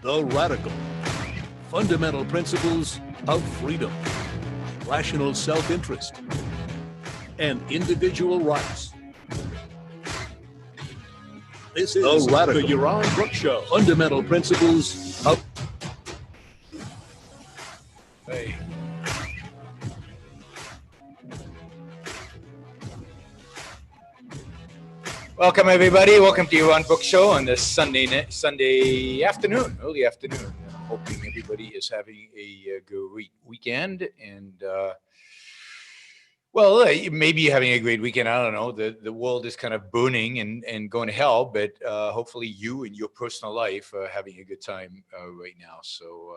The Radical. Fundamental principles of freedom, rational self-interest, and individual rights. This is the Yaron Brook Show. Fundamental principles of... Hey. Welcome, everybody. Welcome to Yaron Brook Show on this Sunday afternoon, early afternoon. I'm hoping everybody is having a great weekend. And, well, maybe you're having a great weekend. I don't know. The world is kind of burning and going to hell, but hopefully you in your personal life are having a good time right now. So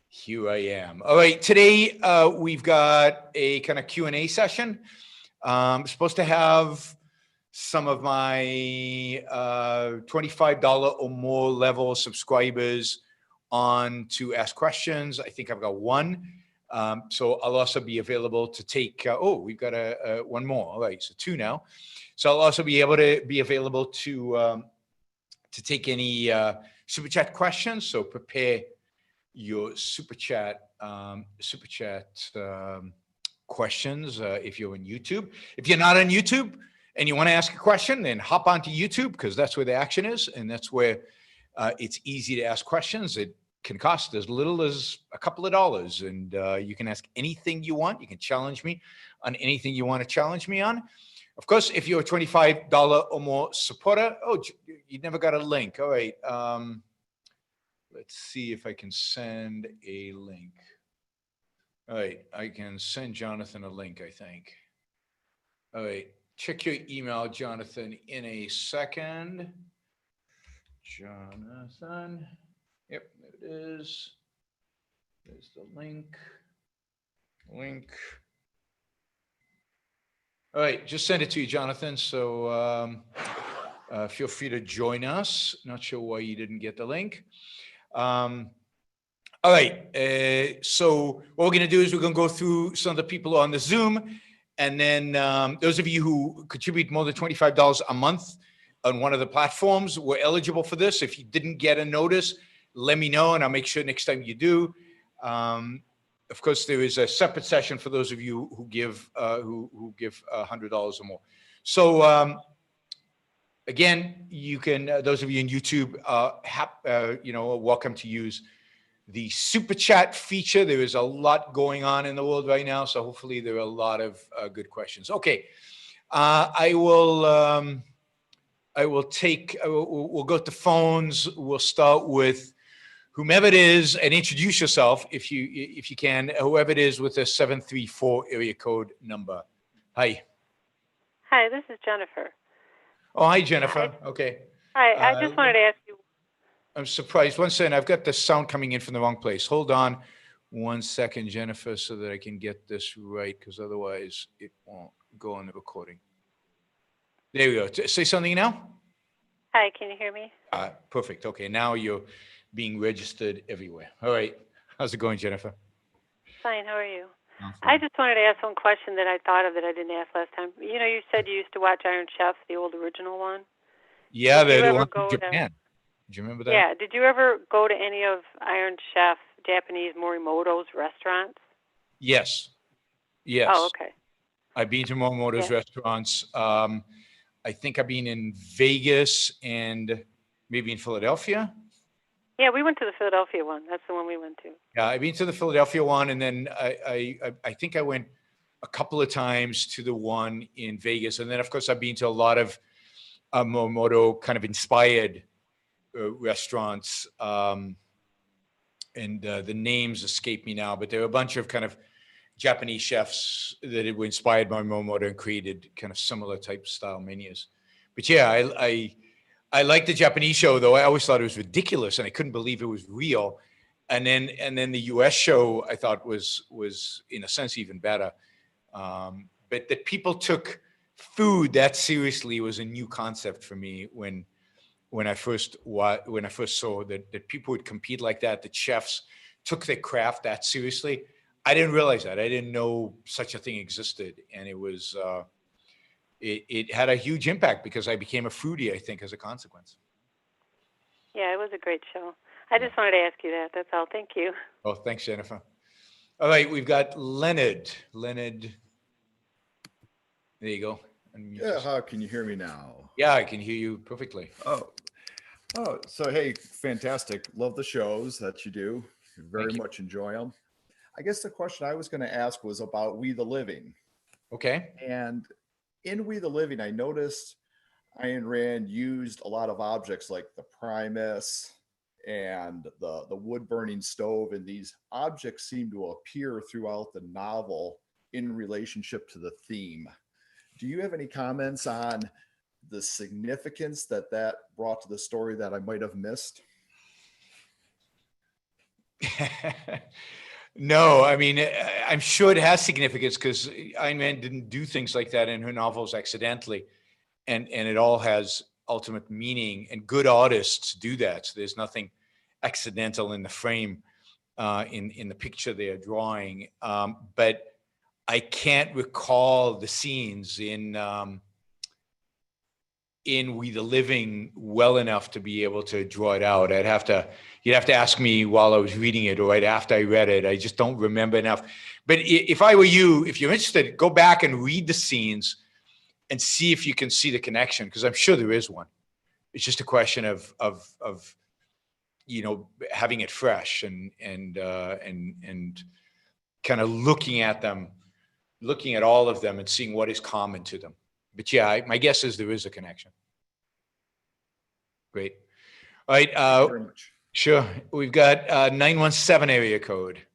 here I am. All right, today we've got a kind of Q&A session. I'm supposed to have some of my $25 or more level subscribers on to ask questions. I think I've got one. So I'll also be available to take, we've got one more. All right, so two now. So I'll also be able to be available to take any Super Chat questions. So prepare your Super Chat questions if you're on YouTube. If you're not on YouTube, and you want to ask a question, then hop onto YouTube because that's where the action is. And that's where it's easy to ask questions. It can cost as little as a couple of dollars. And you can ask anything you want. You can challenge me on anything you want to challenge me on. Of course, if you're a $25 or more supporter, you never got a link. All right. Let's see if I can send a link. All right. I can send Jonathan a link, I think. All right. Check your email, Jonathan, in a second. Jonathan. Yep, there it is. There's the link. All right, just send it to you, Jonathan. So feel free to join us. Not sure why you didn't get the link. All right, so what we're going to do is we're going to go through some of the people on the Zoom. And then those of you who contribute more than $25 a month on one of the platforms were eligible for this. If you didn't get a notice, let me know, and I'll make sure next time you do. Of course, there is a separate session for those of you who give $100 or more. So again, you can those of you in YouTube, are welcome to use the Super Chat feature. There is a lot going on in the world right now, so hopefully there are a lot of good questions. Okay, we'll go to phones. We'll start with whomever it is and introduce yourself if you can. Whoever it is with a 734 area code number. Hi. Hi, this is Jennifer. Oh, hi, Jennifer. Okay. Hi, I just wanted to ask you. I'm surprised. One second, I've got the sound coming in from the wrong place. Hold on 1 second, Jennifer, so that I can get this right, because otherwise it won't go on the recording. There we go. Say something now. Hi, can you hear me? Perfect. Okay, now you're being registered everywhere. All right. How's it going, Jennifer? Fine, how are you? I just wanted to ask one question that I thought of that I didn't ask last time. You know, you said you used to watch Iron Chef, the old original one. Yeah, the one from Japan. Do you remember that? Yeah. Did you ever go to any of Iron Chef Japanese Morimoto's restaurants? Yes. Yes. Oh, okay. I've been to Morimoto's restaurants. I think I've been in Vegas and maybe in Philadelphia. Yeah, we went to the Philadelphia one. That's the one we went to. Yeah, I've been to the Philadelphia one, and then I think I went a couple of times to the one in Vegas. And then, of course, I've been to a lot of Morimoto kind of inspired restaurants, and the names escape me now, but there are a bunch of kind of Japanese chefs that were inspired by Morimoto and created kind of similar type style menus. But yeah, I like the Japanese show, though. I always thought it was ridiculous, and I couldn't believe it was real. And then the U.S. show I thought was in a sense even better. But that people took food that seriously was a new concept for me when I first saw that people would compete like that, that chefs took their craft that seriously. I didn't realize that. I didn't know such a thing existed, and it was it had a huge impact because I became a foodie, I think, as a consequence. Yeah, it was a great show. I just wanted to ask you that. That's all. Thank you. Oh, thanks, Jennifer. All right, we've got Leonard. Leonard, there you go. Yeah, how can you hear me now? Yeah, I can hear you perfectly. Oh, so hey, fantastic. Love the shows that you do. Very much enjoy them. I guess the question I was going to ask was about We the Living. Okay. And in We the Living, I noticed Ayn Rand used a lot of objects like the Primus and the wood burning stove, and these objects seem to appear throughout the novel in relationship to the theme. Do you have any comments on the significance that brought to the story that I might have missed? No, I mean, I'm sure it has significance because Ayn Rand didn't do things like that in her novels accidentally. And it all has ultimate meaning, and good artists do that. So there's nothing accidental in the frame, in the picture they're drawing. But I can't recall the scenes in We the Living well enough to be able to draw it out. You'd have to ask me while I was reading it or right after I read it. I just don't remember enough. But if I were you, if you're interested, go back and read the scenes and see if you can see the connection, because I'm sure there is one. It's just a question of having it fresh and kind of looking at them, looking at all of them and seeing what is common to them. But yeah, my guess is there is a connection. Great. All right. Thank you very much. Sure. We've got 917 area code.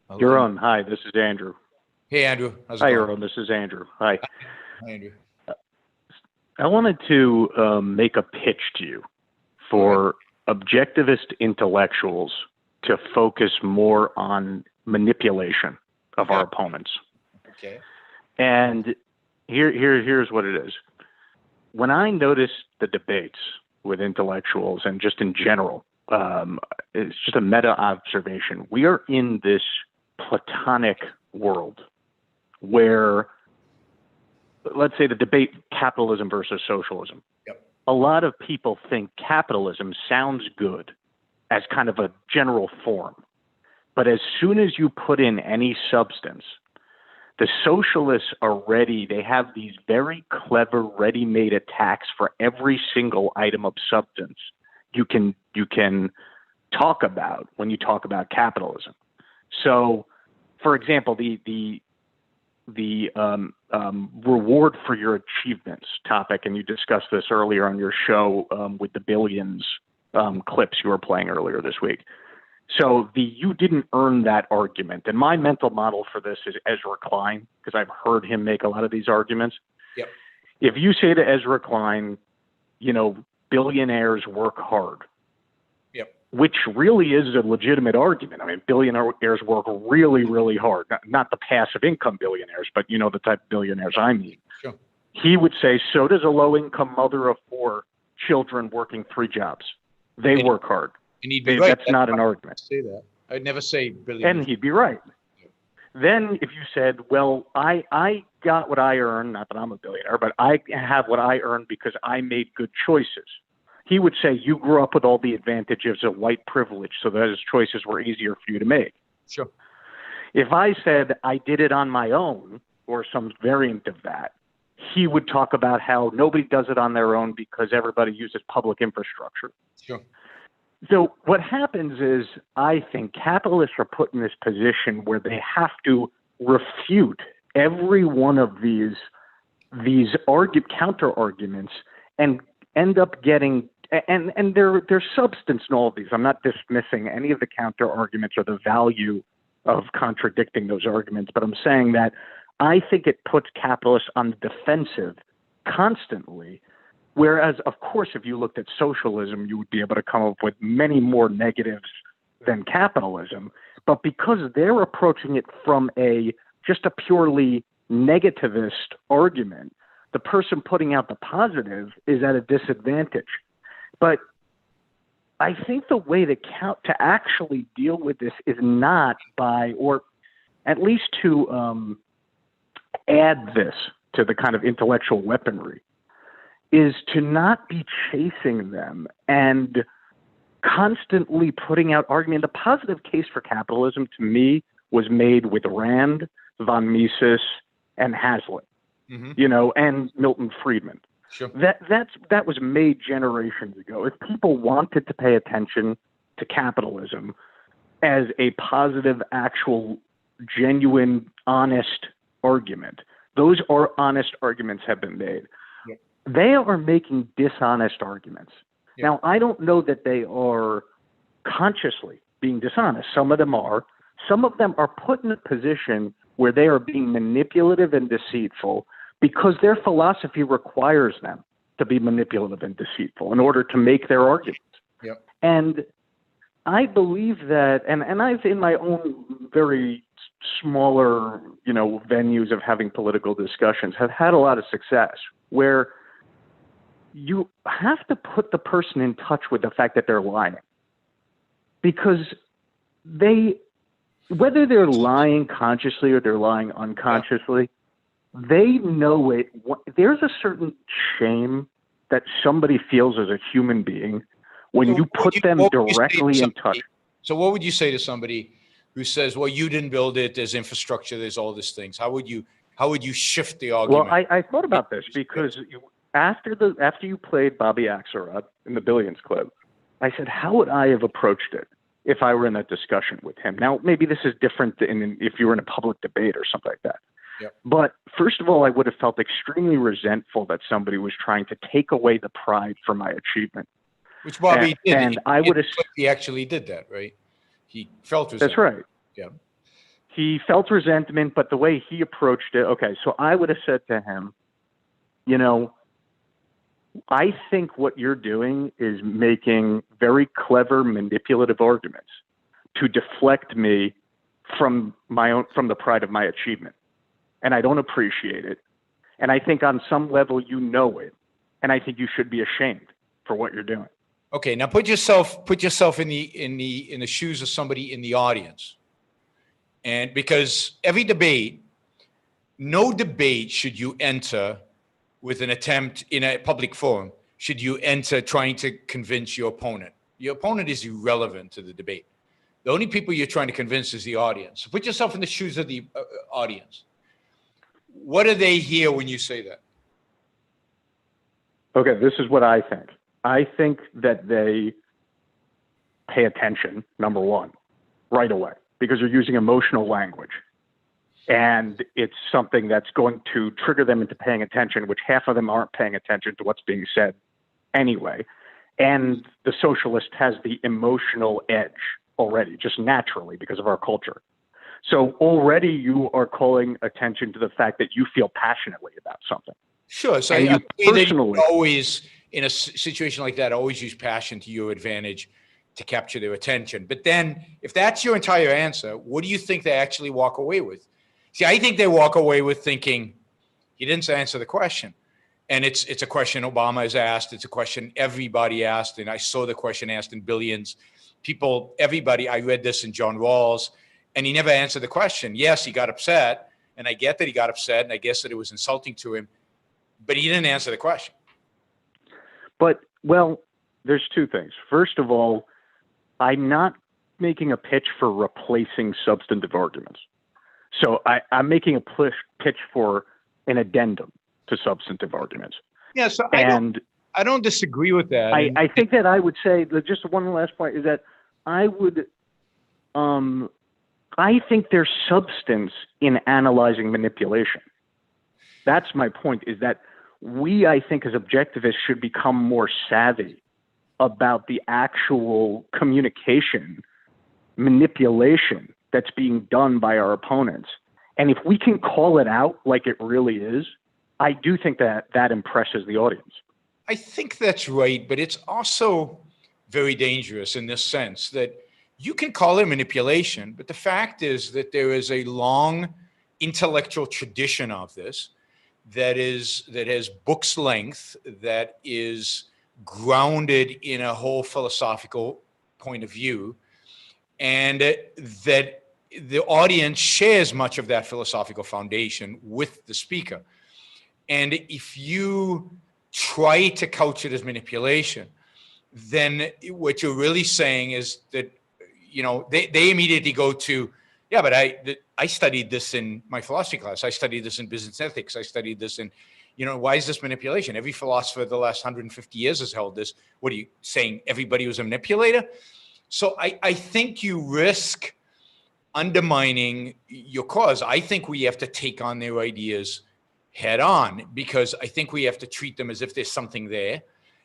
Yaron, hi, this is Andrew. Hey, Andrew. How's it Hi, going? Yaron, this is Andrew. Hi. Hi, Andrew. I wanted to make a pitch to you for objectivist intellectuals to focus more on manipulation of our opponents. Okay. And here's what it is. When I notice the debates with intellectuals and just in general, it's just a meta observation. We are in this platonic world where, let's say, the debate capitalism versus socialism. Yep. A lot of people think capitalism sounds good as kind of a general form. But as soon as you put in any substance, the socialists they have these very clever ready-made attacks for every single item of substance you can talk about when you talk about capitalism. So, for example, the reward for your achievements topic, and you discussed this earlier on your show with the billions clips you were playing earlier this week. So you didn't earn that argument. And my mental model for this is Ezra Klein, because I've heard him make a lot of these arguments. Yep. If you say to Ezra Klein, billionaires work hard, yep, which really is a legitimate argument. I mean, billionaires work really, really hard. Not the passive income billionaires, but the type of billionaires I mean. Sure. He would say, so does a low-income mother of 4 children working 3 jobs. They work hard. And he'd be right. That's not an argument. Say that. I'd never say billionaires. And he'd be right. Then if you said, well, I got what I earned, not that I'm a billionaire, but I have what I earned because I made good choices. He would say you grew up with all the advantages of white privilege, so those choices were easier for you to make. Sure. If I said I did it on my own or some variant of that, he would talk about how nobody does it on their own because everybody uses public infrastructure. Sure. So what happens is, I think capitalists are put in this position where they have to refute every one of these counter arguments and end up getting and there's substance in all of these. I'm not dismissing any of the counter arguments or the value of contradicting those arguments, but I'm saying that I think it puts capitalists on the defensive constantly. Whereas, of course, if you looked at socialism, you would be able to come up with many more negatives than capitalism. But because they're approaching it from just a purely negativist argument, the person putting out the positive is at a disadvantage. But I think the way to actually deal with this is not by, or at least to add this to the kind of intellectual weaponry, is to not be chasing them and constantly putting out argument. The positive case for capitalism to me was made with Rand, von Mises, and Haslem, and Milton Friedman. Sure. That was made generations ago. If people wanted to pay attention to capitalism as a positive, actual, genuine, honest argument, those are honest arguments have been made. Yeah. They are making dishonest arguments. Yeah. Now, I don't know that they are consciously being dishonest. Some of them are. Some of them are put in a position where they are being manipulative and deceitful because their philosophy requires them to be manipulative and deceitful in order to make their arguments. Yep. And I believe that, and I've in my own very smaller, venues of having political discussions, have had a lot of success where you have to put the person in touch with the fact that they're lying. Because whether they're lying consciously or they're lying unconsciously, they know it. There's a certain shame that somebody feels as a human being when you put them directly in touch. So what would you say to somebody who says, well, you didn't build it, there's infrastructure, there's all these things? How would you shift the argument? Well, I thought about this because after you played Bobby Axelrod in the Billions Club, I said, how would I have approached it if I were in a discussion with him? Now, maybe this is different than if you were in a public debate or something like that. Yep. But first of all, I would have felt extremely resentful that somebody was trying to take away the pride for my achievement. Which Bobby did. And I would have. He actually did that, right? He felt resentment. That's right. Yeah. He felt resentment, but the way he approached it, okay, so I would have said to him, I think what you're doing is making very clever, manipulative arguments to deflect me from the pride of my achievement. And I don't appreciate it. And I think on some level you know it. And I think you should be ashamed for what you're doing. Okay, now put yourself in the shoes of somebody in the audience. And because no debate should you enter with an attempt in a public forum, should you enter trying to convince your opponent. Your opponent is irrelevant to the debate. The only people you're trying to convince is the audience. So put yourself in the shoes of the audience. What do they hear when you say that? Okay, this is what I think. I think that they pay attention, number one, right away, because they're using emotional language. And it's something that's going to trigger them into paying attention, which half of them aren't paying attention to what's being said anyway. And the socialist has the emotional edge already, just naturally because of our culture. So already you are calling attention to the fact that you feel passionately about something. Sure. So I personally always, in a situation like that, always use passion to your advantage to capture their attention. But then if that's your entire answer, what do you think they actually walk away with? See, I think they walk away with thinking, he didn't answer the question. And it's a question Obama has asked. It's a question everybody asked. And I saw the question asked in Billions. I read this in John Rawls, and he never answered the question. Yes, he got upset. And I get that he got upset, and I guess that it was insulting to him. But he didn't answer the question. But, well, there's two things. First of all, I'm not making a pitch for replacing substantive arguments. So I'm making a pitch for an addendum to substantive arguments. Yeah, so I don't disagree with that. I think that I would say that just one last point is that I think there's substance in analyzing manipulation. That's my point, is that I think as objectivists should become more savvy about the actual communication, manipulation that's being done by our opponents. And if we can call it out like it really is, I do think that impresses the audience. I think that's right, but it's also very dangerous in this sense that you can call it manipulation, but the fact is that there is a long intellectual tradition of this that has book's length, that is grounded in a whole philosophical point of view, and that the audience shares much of that philosophical foundation with the speaker. And if you try to couch it as manipulation, then what you're really saying is that, they immediately go to, yeah, but I studied this in my philosophy class. I studied this in business ethics. I studied this in, why is this manipulation? Every philosopher the last 150 years has held this. What are you saying? Everybody was a manipulator? So I think you risk undermining your cause. I think we have to take on their ideas head on, because I think we have to treat them as if there's something there,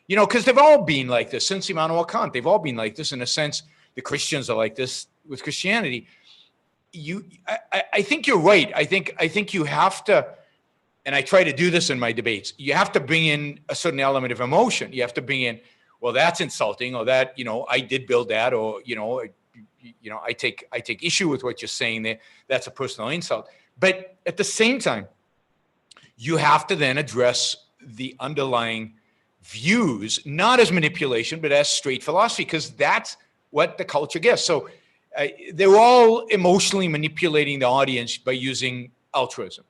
because they've all been like this since Immanuel Kant. They've all been like this in a sense. The Christians are like this with Christianity. I think you're right. I think you have to, and I try to do this in my debates, you have to bring in a certain element of emotion. You have to bring in, well, that's insulting, or that, I did build that, or, I take issue with what you're saying there. That's a personal insult. But at the same time, you have to then address the underlying views, not as manipulation, but as straight philosophy, because that's what the culture gets. So they're all emotionally manipulating the audience by using altruism.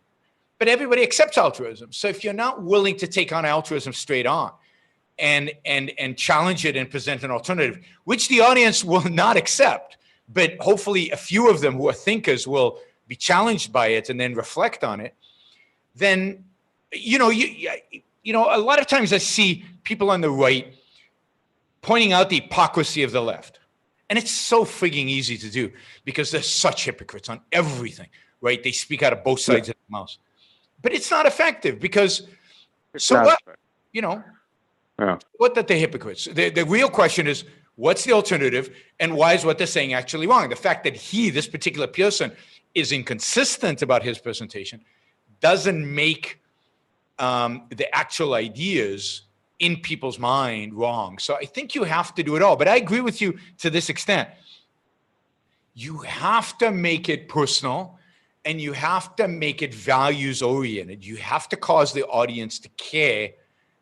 But everybody accepts altruism. So if you're not willing to take on altruism straight on and challenge it and present an alternative, which the audience will not accept, but hopefully a few of them who are thinkers will be challenged by it and then reflect on it, then, a lot of times I see people on the right pointing out the hypocrisy of the left. And it's so frigging easy to do because they're such hypocrites on everything, right? They speak out of both sides of the mouth. But it's not effective because, what? What that they're hypocrites. The real question is, what's the alternative, and why is what they're saying actually wrong? The fact that this particular person, is inconsistent about his presentation doesn't make the actual ideas in people's mind wrong. So I think you have to do it all. But I agree with you to this extent. You have to make it personal, and you have to make it values oriented. You have to cause the audience to care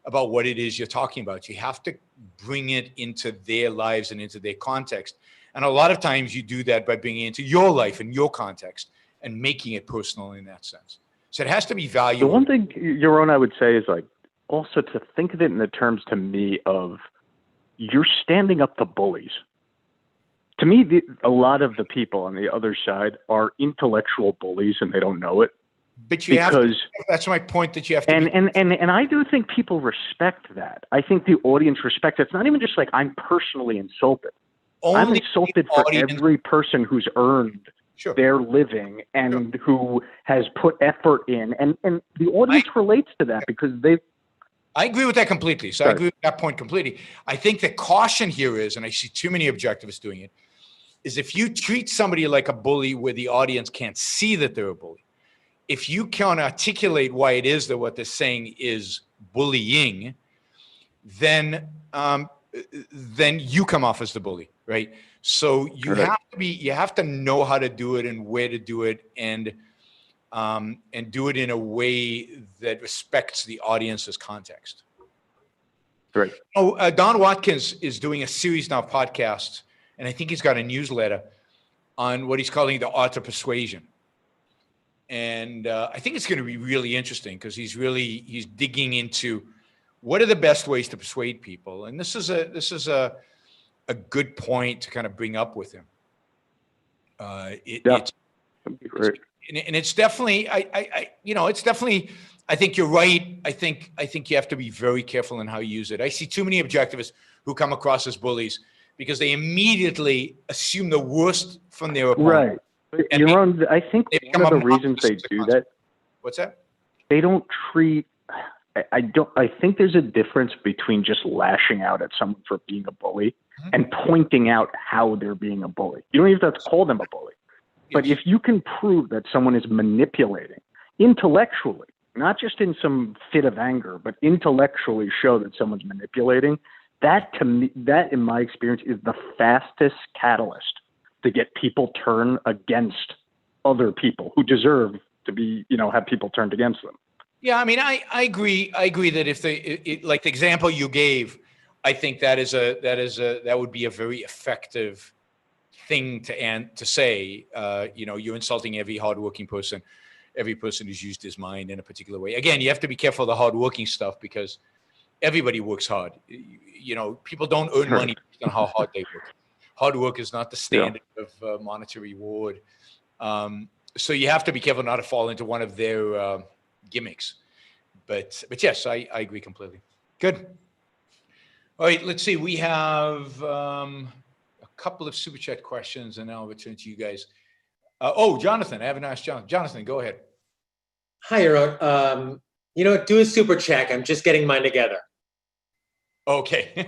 about what it is you're talking about. You have to bring it into their lives and into their context. And a lot of times you do that by bringing it into your life and your context and making it personal in that sense. So it has to be valuable. The one thing, Yaron, I would say is also to think of it in the terms to me of you're standing up to bullies. To me, a lot of the people on the other side are intellectual bullies and they don't know it. But that's my point, that you have to. And I do think people respect that. I think the audience respects it. It's not even just I'm personally insulted. I'm insulted for every person who's earned their living and who has put effort in. And the audience relates to that because I agree with that completely. So I agree with that point completely. I think the caution here is, and I see too many objectivists doing it, is if you treat somebody like a bully where the audience can't see that they're a bully, if you can't articulate why it is that what they're saying is bullying, then you come off as the bully, right? So you have to know how to do it and where to do it, and do it in a way that respects the audience's context. Right. Don Watkins is doing a series now of podcasts, and I think he's got a newsletter on what he's calling the art of persuasion. And I think it's going to be really interesting because he's digging into what are the best ways to persuade people. And this is a good point to kind of bring up with him. It's great. And it's definitely, I think you're right. I think you have to be very careful in how you use it. I see too many objectivists who come across as bullies because they immediately assume the worst from their opponent. Right. Yaron, I think one of the reasons they do that. What's that? They don't treat. I think there's a difference between just lashing out at someone for being a bully and pointing out how they're being a bully. You don't even have to call them a bully. But if you can prove that someone is manipulating intellectually, not just in some fit of anger, but intellectually show that someone's manipulating, that to me, that in my experience is the fastest catalyst to get people turn against other people who deserve to be, have people turned against them. Yeah, I mean, I agree. I agree that if like the example you gave, I think that would be a very effective thing to say. You're insulting every hardworking person, every person who's used his mind in a particular way. Again, you have to be careful of the hardworking stuff because everybody works hard. You know, people don't earn money based on how hard they work. Hard work is not the standard of monetary reward. So you have to be careful not to fall into one of their gimmicks. But yes, I agree completely. Good. All right, let's see. We have a couple of Super Chat questions, and then I'll return to you guys. Jonathan, I haven't asked Jonathan. Jonathan, go ahead. Hi, Yaron. You know, do a Super Chat. I'm just getting mine together. Okay.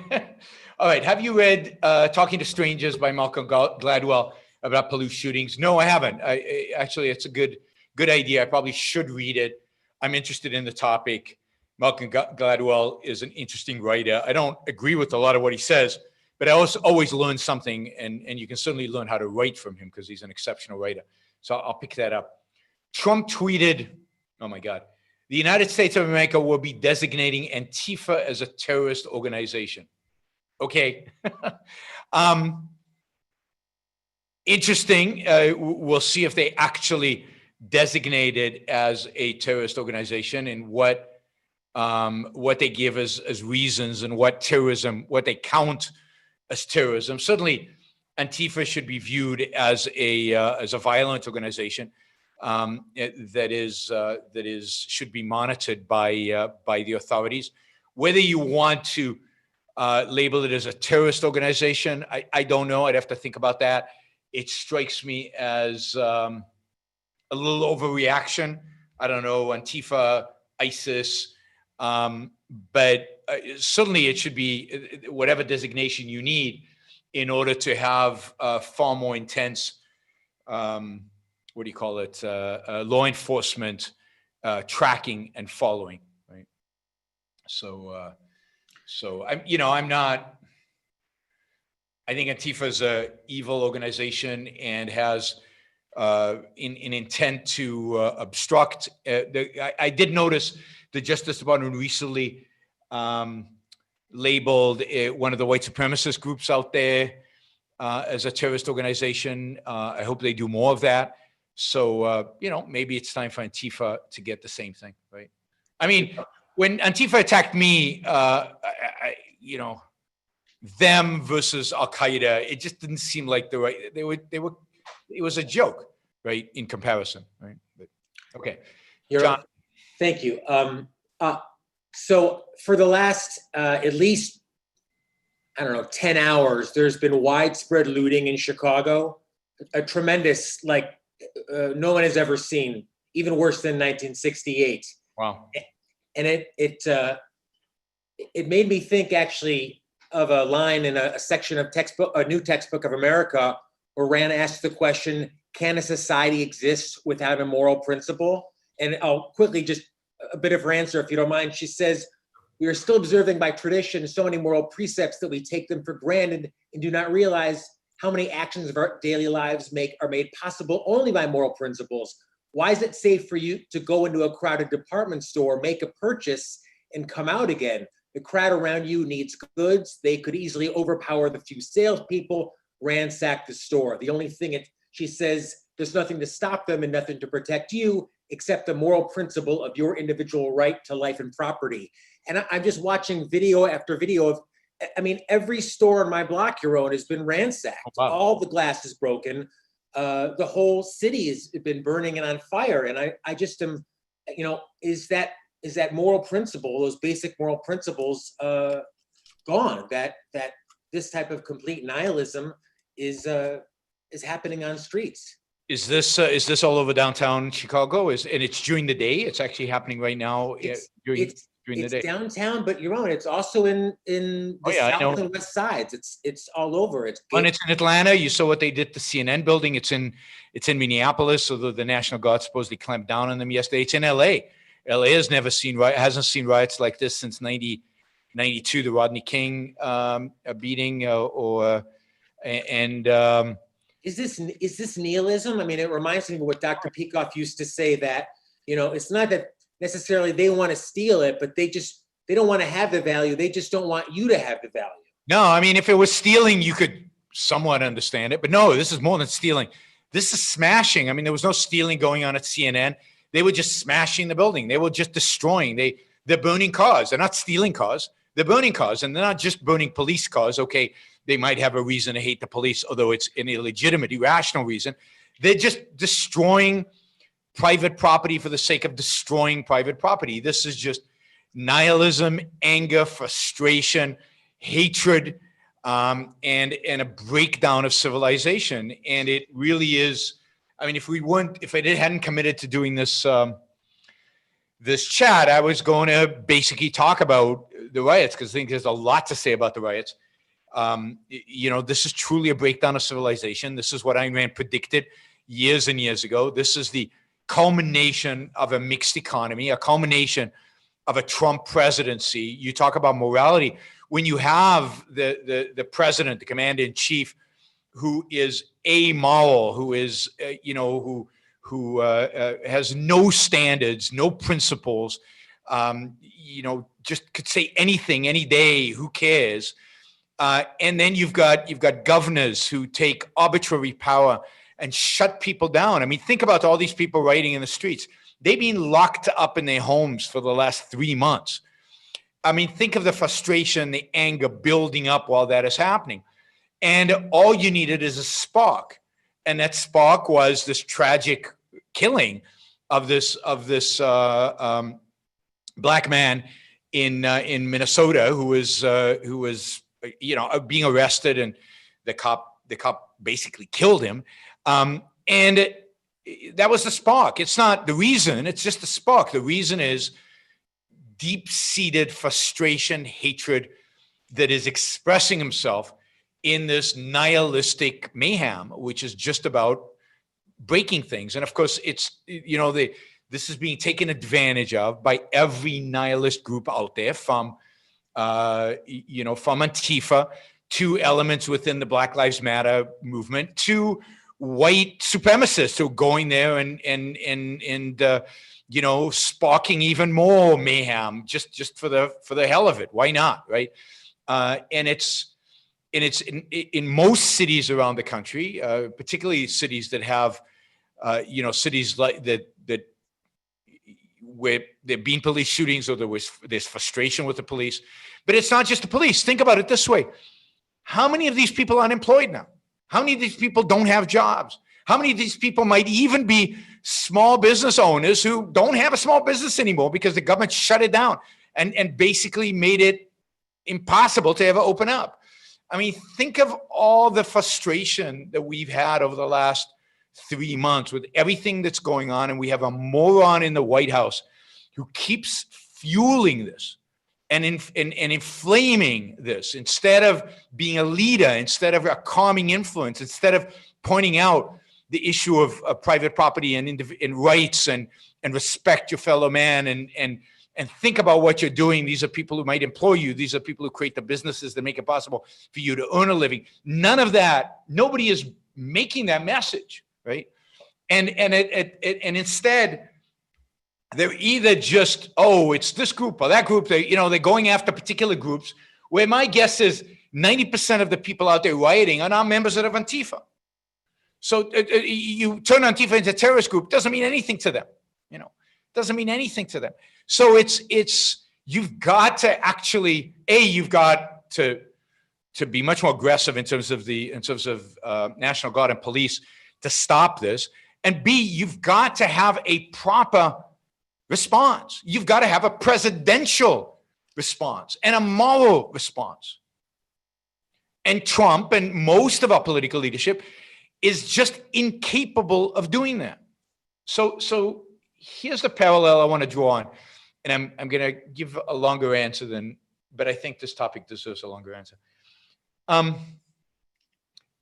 All right. Have you read Talking to Strangers by Malcolm Gladwell about police shootings? No, I haven't. Actually, it's a good idea. I probably should read it. I'm interested in the topic. Malcolm Gladwell is an interesting writer. I don't agree with a lot of what he says, but I also always learn something, and you can certainly learn how to write from him because he's an exceptional writer. So I'll pick that up. Trump tweeted, oh my God, the United States of America will be designating Antifa as a terrorist organization. Okay. Interesting. We'll see if they actually designate it as a terrorist organization and what they give as reasons and what they count as terrorism. Certainly, Antifa should be viewed as a violent organization that should be monitored by the authorities. Whether you want to label it as a terrorist organization, I don't know. I'd have to think about that. It strikes me as a little overreaction. I don't know, Antifa, ISIS, but certainly it should be whatever designation you need in order to have far more intense, what do you call it, law enforcement tracking and following, right? So I'm not. I think Antifa is an evil organization and has an intent to obstruct. I did notice the Justice Department recently labeled one of the white supremacist groups out there as a terrorist organization. I hope they do more of that. So, maybe it's time for Antifa to get the same thing, right? I mean, when Antifa attacked me, them versus Al-Qaeda, it just didn't seem like it was a joke, right? In comparison, right? But, okay. John. Thank you. So for the last, at least, 10 hours, there's been widespread looting in Chicago, a tremendous, no one has ever seen, even worse than 1968. Wow. And it made me think actually of a line in a section of a new textbook of America, where Rand asked the question, can a society exist without a moral principle? And I'll quickly just a bit of her answer, if you don't mind. She says, we are still observing by tradition so many moral precepts that we take them for granted and do not realize how many actions of our daily lives are made possible only by moral principles. Why is it safe for you to go into a crowded department store, make a purchase, and come out again? The crowd around you needs goods. They could easily overpower the few salespeople, ransack the store. The only thing she says, there's nothing to stop them and nothing to protect you except the moral principle of your individual right to life and property. And I'm just watching video after video of, every store in my block, Yaron, has been ransacked. Oh, wow. All the glass is broken. The whole city has been burning and on fire. And I just am, is that moral principle, those basic moral principles, gone? That this type of complete nihilism is happening on streets. Is this all over downtown Chicago? And it's during the day? It's actually happening right now during the day. It's downtown, but Yaron, it's also in the south and west sides. It's all over. It's in Atlanta. You saw what they did to CNN building. It's in Minneapolis, although the National Guard supposedly clamped down on them yesterday. It's in LA. LA hasn't seen riots like this since 1992, the Rodney King beating, Is this nihilism? It reminds me of what Dr. Peikoff used to say, that, it's not that necessarily they want to steal it, but they don't want to have the value. They just don't want you to have the value. No, if it was stealing, you could somewhat understand it, but no, this is more than stealing. This is smashing. There was no stealing going on at CNN. They were just smashing the building. They were just destroying. They're burning cars. They're not stealing cars. They're burning cars, and they're not just burning police cars. Okay, they might have a reason to hate the police, although it's an illegitimate, irrational reason. They're just destroying private property for the sake of destroying private property. This is just nihilism, anger, frustration, hatred, and a breakdown of civilization. And it really is. I mean, if I hadn't committed to doing this this chat, I was going to basically talk about the riots, because I think there's a lot to say about the riots. This is truly a breakdown of civilization. This is what Ayn Rand predicted years and years ago. This is the culmination of a mixed economy, a culmination of a Trump presidency. You talk about morality. When you have the president, the commander in chief, who is amoral, who is, who has no standards, no principles, just could say anything any day, who cares? And then you've got governors who take arbitrary power and shut people down. I mean, think about all these people rioting in the streets. They've been locked up in their homes for the last 3 months. I mean, think of the frustration, the anger building up while that is happening. And all you needed is a spark. And that spark was this tragic killing of this black man in Minnesota who was being arrested, and the cop basically killed him. And that was the spark. It's not the reason, it's just the spark. The reason is deep-seated frustration, hatred that is expressing himself in this nihilistic mayhem, which is just about breaking things. And of course, it's, this is being taken advantage of by every nihilist group out there, from Antifa to elements within the Black Lives Matter movement to white supremacists who are going there and sparking even more mayhem just for the hell of it. Why not, right? And it's in most cities around the country, particularly cities that have, cities like that where there have been police shootings, or there's frustration with the police. But it's not just the police. Think about it this way. How many of these people are unemployed now? How many of these people don't have jobs? How many of these people might even be small business owners who don't have a small business anymore because the government shut it down and basically made it impossible to ever open up? I mean, think of all the frustration that we've had over the last 3 months with everything that's going on. And we have a moron in the White House who keeps fueling this and inflaming this, instead of being a leader, instead of a calming influence, instead of pointing out the issue of private property and rights and respect your fellow man and think about what you're doing. These are people who might employ you. These are people who create the businesses that make it possible for you to earn a living. None of that. Nobody is making that message, right? And instead, they're either just, it's this group or that group. They're going after particular groups, where my guess is 90% of the people out there rioting are not members of Antifa. So you turn Antifa into a terrorist group, doesn't mean anything to them. Doesn't mean anything to them. So you've got to actually, you've got to be much more aggressive in terms of National Guard and police to stop this. And B, you've got to have a proper response. You've got to have a presidential response and a moral response. And Trump and most of our political leadership is just incapable of doing that. So here's the parallel I want to draw on. And I'm going to give a longer answer but I think this topic deserves a longer answer. In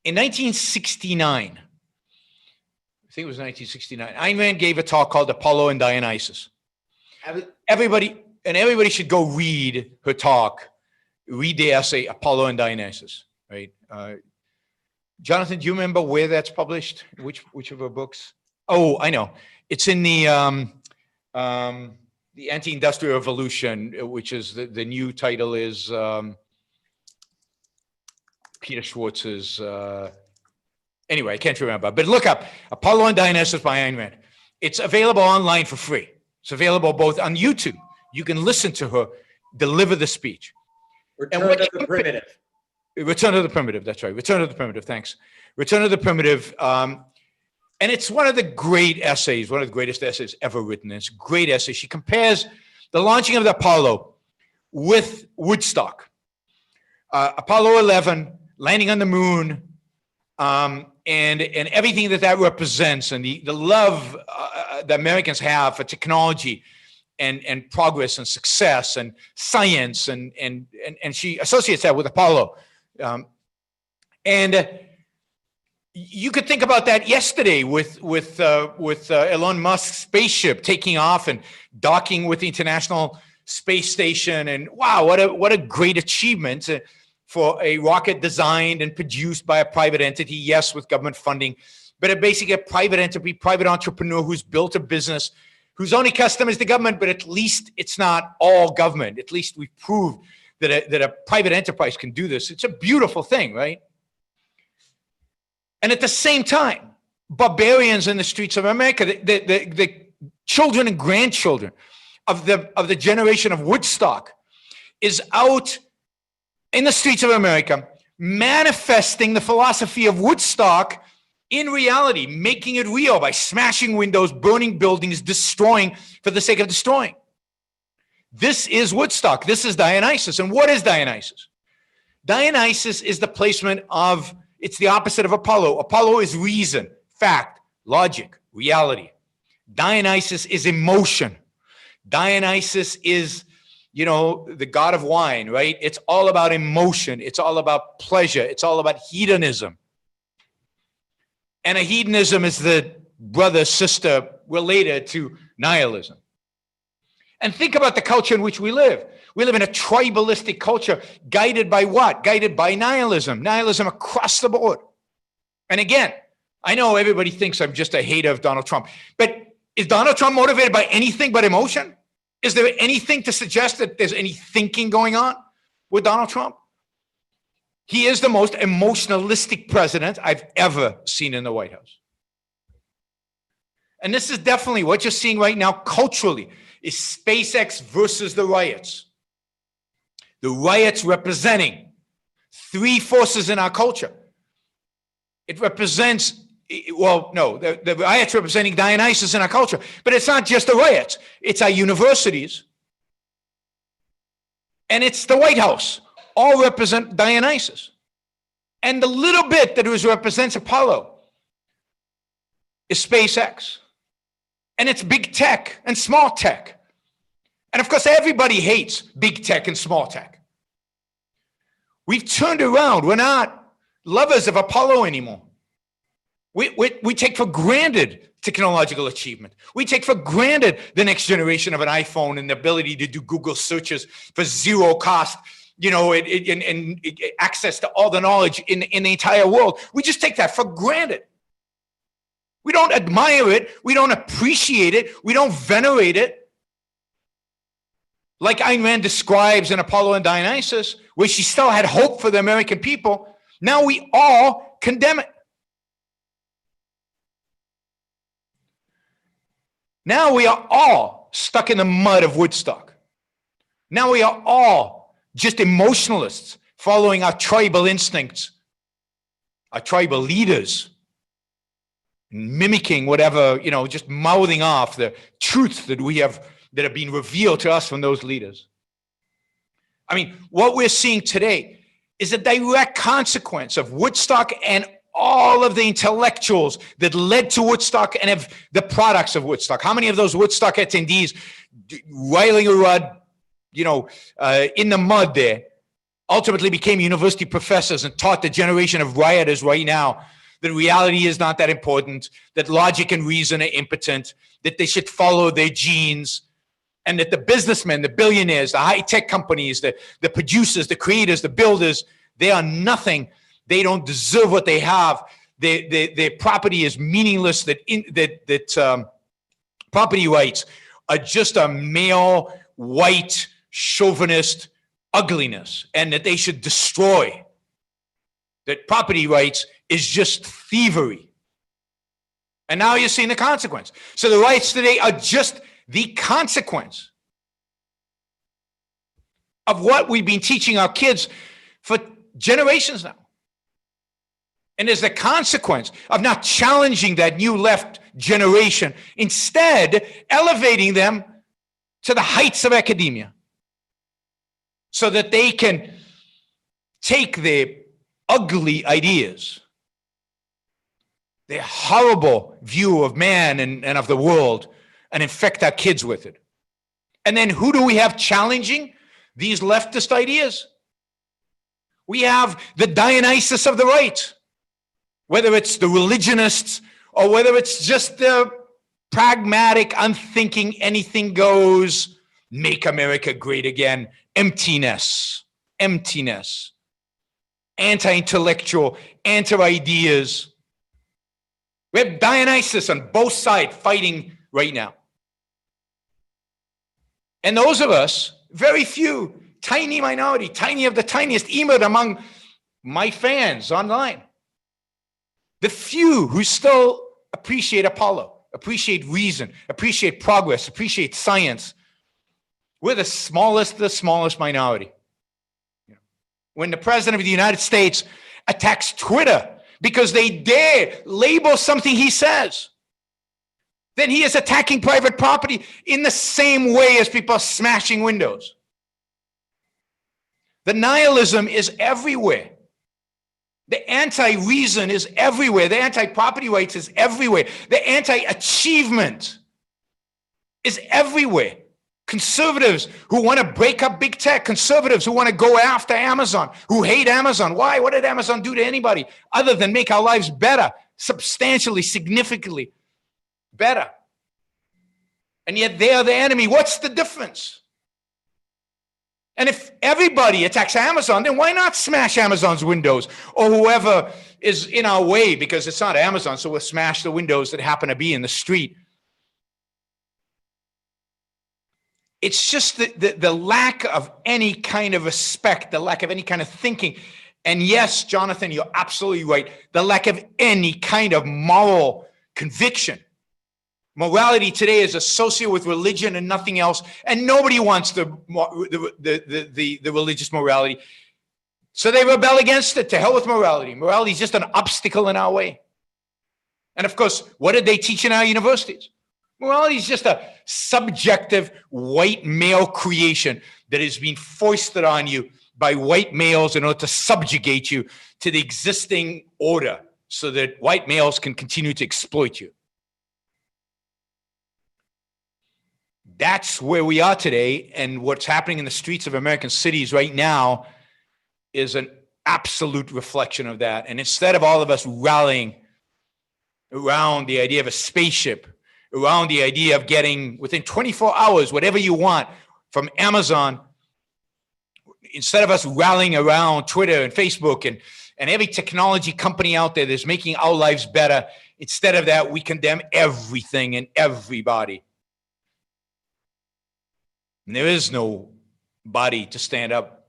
1969, I think it was 1969, Ayn Rand gave a talk called Apollo and Dionysus. Everybody should go read her talk, read the essay Apollo and Dionysus, right? Jonathan, do you remember where that's published? Which of her books? Oh, I know. It's in the Anti-Industrial Revolution, which is the new title is Peter Schwartz's. Anyway, I can't remember. But look up Apollo and Dionysus by Ayn Rand. It's available online for free. It's available both on YouTube. You can listen to her deliver the speech. Return of the Primitive. Return of the Primitive, that's right. Return of the Primitive, thanks. Return of the Primitive. And it's one of the great essays, one of the greatest essays ever written. It's a great essay. She compares the launching of the Apollo with Woodstock. Apollo 11, landing on the moon, and everything that represents, and the love the Americans have for technology and progress and success and science, and she associates that with Apollo. And you could think about that yesterday with Elon Musk's spaceship taking off and docking with the International Space Station, and wow, what a great achievement for a rocket designed and produced by a private entity, yes, with government funding, but basically a private entity, private entrepreneur who's built a business whose only customer is the government, but at least it's not all government. At least we've proved that a private enterprise can do this. It's a beautiful thing, right? And at the same time, barbarians in the streets of America, the children and grandchildren of the generation of Woodstock is out in the streets of America, manifesting the philosophy of Woodstock in reality, making it real by smashing windows, burning buildings, destroying for the sake of destroying. This is Woodstock. This is Dionysus. And what is Dionysus? Dionysus is the placement of, it's the opposite of Apollo. Apollo is reason, fact, logic, reality. Dionysus is emotion. Dionysus is, the god of wine, right? It's all about emotion. It's all about pleasure. It's all about hedonism. And a hedonism is the brother, sister related to nihilism. And think about the culture in which we live. We live in a tribalistic culture guided by what? Guided by nihilism. Nihilism across the board. And again, I know everybody thinks I'm just a hater of Donald Trump, but is Donald Trump motivated by anything but emotion? Is there anything to suggest that there's any thinking going on with Donald Trump? He is the most emotionalistic president I've ever seen in the White House. And this is definitely what you're seeing right now culturally is SpaceX versus the riots. The riots representing three forces in our culture. It represents, the riots representing Dionysus in our culture, but it's not just the riots. It's our universities and it's the White House. All represent Dionysus. And the little bit that represents Apollo is SpaceX. And it's big tech and small tech. And of course, everybody hates big tech and small tech. We've turned around. We're not lovers of Apollo anymore. We take for granted technological achievement. We take for granted the next generation of an iPhone and the ability to do Google searches for zero cost, and access to all the knowledge in the entire world. We just take that for granted. We don't admire it. We don't appreciate it. We don't venerate it. Like Ayn Rand describes in Apollo and Dionysus, where she still had hope for the American people, now we all condemn it. Now we are all stuck in the mud of Woodstock. Now we are all just emotionalists following our tribal instincts, our tribal leaders, mimicking whatever, just mouthing off the truths that have been revealed to us from those leaders. I mean, what we're seeing today is a direct consequence of Woodstock and all of the intellectuals that led to Woodstock and have the products of Woodstock. How many of those Woodstock attendees riling around, in the mud there, ultimately became university professors and taught the generation of rioters right now that reality is not that important, that logic and reason are impotent, that they should follow their genes, and that the businessmen, the billionaires, the high-tech companies, the producers, the creators, the builders, they are nothing. They don't deserve what they have. Their property is meaningless. That property rights are just a male, white, chauvinist ugliness, and that they should destroy. That property rights is just thievery. And now you're seeing the consequence. So the riots today are just the consequence of what we've been teaching our kids for generations now. And as a consequence of not challenging that new left generation, instead elevating them to the heights of academia so that they can take their ugly ideas, their horrible view of man and of the world, and infect our kids with it. And then who do we have challenging these leftist ideas? We have the Dionysus of the right, whether it's the religionists or whether it's just the pragmatic, unthinking, anything goes, make America great again, emptiness, anti-intellectual, anti-ideas. We have Dionysus on both sides fighting right now. And those of us, very few, tiny minority, tiny of the tiniest, even among my fans online, the few who still appreciate Apollo, appreciate reason, appreciate progress, appreciate science, we're the smallest minority. When the president of the United States attacks Twitter because they dare label something he says, then he is attacking private property in the same way as people are smashing windows. The nihilism is everywhere. The anti-reason is everywhere. The anti-property rights is everywhere. The anti-achievement is everywhere. Conservatives who want to break up big tech, conservatives who want to go after Amazon, who hate Amazon. Why? What did Amazon do to anybody other than make our lives better, substantially, significantly better? And yet they are the enemy. What's the difference? And if everybody attacks Amazon, then why not smash Amazon's windows or whoever is in our way? Because it's not Amazon, so we'll smash the windows that happen to be in the street. It's just the lack of any kind of respect, the lack of any kind of thinking. And yes, Jonathan, you're absolutely right. The lack of any kind of moral conviction. Morality today is associated with religion and nothing else. And nobody wants the religious morality. So they rebel against it. To hell with morality. Morality is just an obstacle in our way. And of course, what did they teach in our universities? Morality is just a subjective white male creation that is being foisted on you by white males in order to subjugate you to the existing order so that white males can continue to exploit you. That's where we are today, and what's happening in the streets of American cities right now is an absolute reflection of that. And instead of all of us rallying around the idea of a spaceship, around the idea of getting within 24 hours whatever you want from Amazon, instead of us rallying around Twitter and Facebook and every technology company out there that's making our lives better, instead of that, we condemn everything and everybody. And there is no body to stand up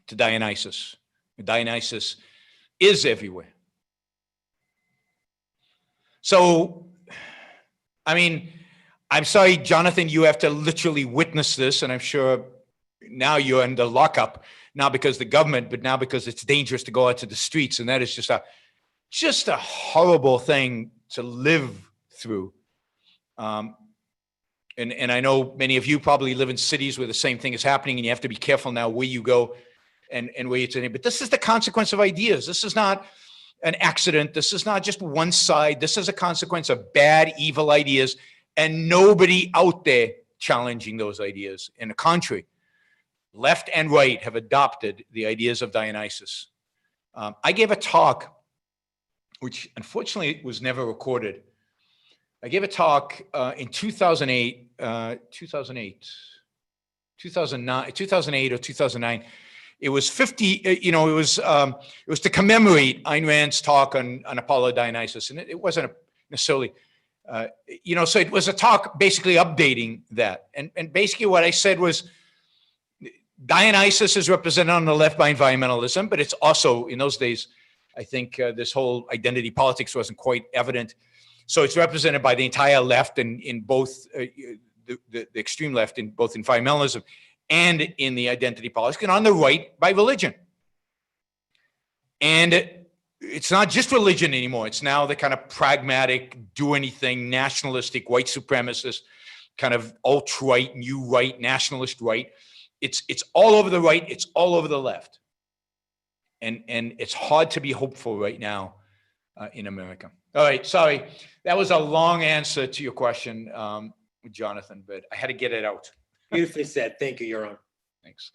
to Dionysus. Dionysus is everywhere. So, I mean, I'm sorry, Jonathan, you have to literally witness this, and I'm sure now you're in the lockup, not because the government, but now because it's dangerous to go out to the streets, and that is just a horrible thing to live through. And I know many of you probably live in cities where the same thing is happening, and you have to be careful now where you go and where you're today. But this is the consequence of ideas. This is not an accident. This is not just one side. This is a consequence of bad, evil ideas, and nobody out there challenging those ideas. In the contrary, left and right have adopted the ideas of Dionysus. I gave a talk, which unfortunately was never recorded. I gave a talk in 2008 or 2009. It was 50, it was to commemorate Ayn Rand's talk on Apollo Dionysus. And it wasn't necessarily, so it was a talk basically updating that. And basically what I said was Dionysus is represented on the left by environmentalism, but it's also, in those days, I think this whole identity politics wasn't quite evident. So it's represented by the entire left and in both the extreme left in both environmentalism and in the identity politics, and on the right by religion. And it's not just religion anymore. It's now the kind of pragmatic, do anything, nationalistic, white supremacist, kind of alt-right, new right, nationalist right. It's all over the right. It's all over the left. And it's hard to be hopeful right now in America. All right, sorry. That was a long answer to your question, Jonathan, but I had to get it out. Beautifully said. Thank you, Yaron. Thanks.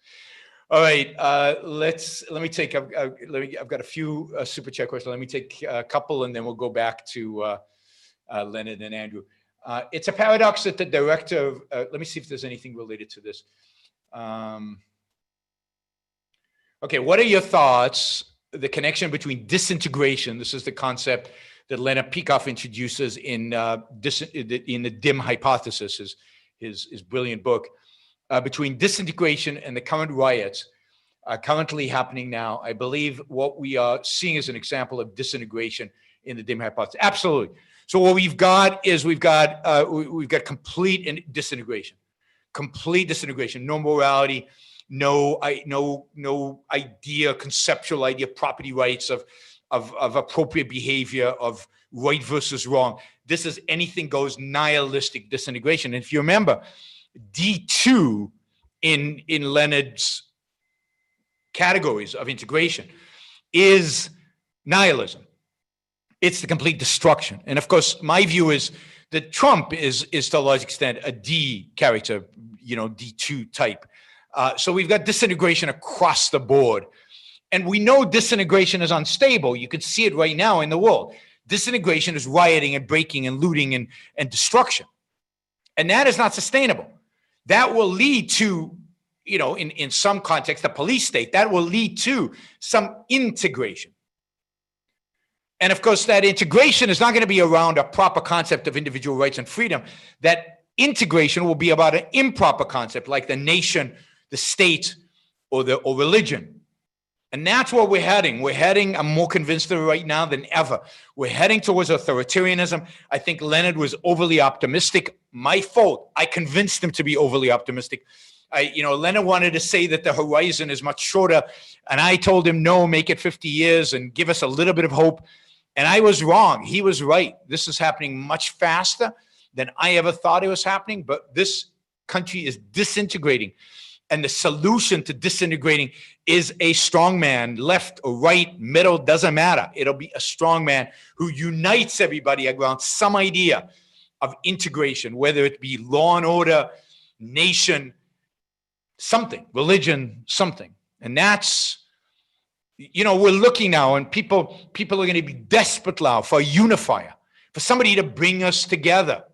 All right, let me take. I've got a few super chat questions. Let me take a couple, and then we'll go back to Leonard and Andrew. It's a paradox that the director of. Let me see if there's anything related to this. Okay, what are your thoughts? The connection between disintegration. This is the concept that Leonard Peikoff introduces in the dim hypothesis, his brilliant book. Between disintegration and the current riots currently happening now. I believe what we are seeing is an example of disintegration in the dim hypothesis. Absolutely. So what we've got is we've got complete disintegration, no morality, no idea, conceptual idea, property rights of appropriate behavior, of right versus wrong. This is anything goes, nihilistic disintegration. And if you remember, D2 in Leonard's categories of integration is nihilism. It's the complete destruction. And of course, my view is that Trump is to a large extent a D character, D2 type. So we've got disintegration across the board. And we know disintegration is unstable. You can see it right now in the world. Disintegration is rioting and breaking and looting and destruction. And that is not sustainable. That will lead to, in some context, the police state, that will lead to some integration. And of course, that integration is not going to be around a proper concept of individual rights and freedom. That integration will be about an improper concept, like the nation, the state, or religion. And that's where we're heading. I'm more convinced of it right now than ever. We're heading towards authoritarianism. I think Leonard was overly optimistic. My fault. I convinced him to be overly optimistic. Leonard wanted to say that the horizon is much shorter. And I told him, no, make it 50 years and give us a little bit of hope. And I was wrong. He was right. This is happening much faster than I ever thought it was happening. But this country is disintegrating. And the solution to disintegrating is a strong man, left or right, middle, doesn't matter. It'll be a strong man who unites everybody around some idea of integration, whether it be law and order, nation, something, religion, something. And that's, we're looking now, and people are going to be desperate now for a unifier, for somebody to bring us together.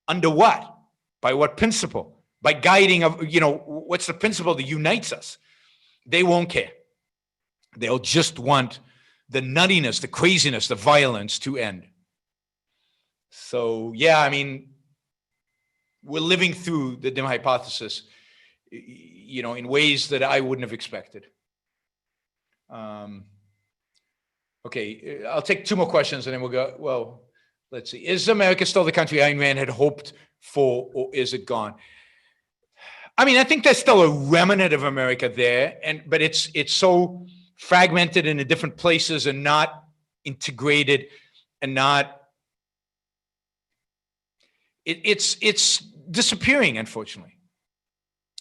Under what? By what principle? By guiding of, what's the principle that unites us? They won't care. They'll just want the nuttiness, the craziness, the violence to end. So, yeah, we're living through the dim hypothesis, in ways that I wouldn't have expected. Okay, I'll take two more questions and then we'll go, well, let's see. Is America still the country Ayn Rand had hoped for, or is it gone? I think there's still a remnant of America there, but it's so fragmented in the different places and not integrated and not. It's disappearing, unfortunately.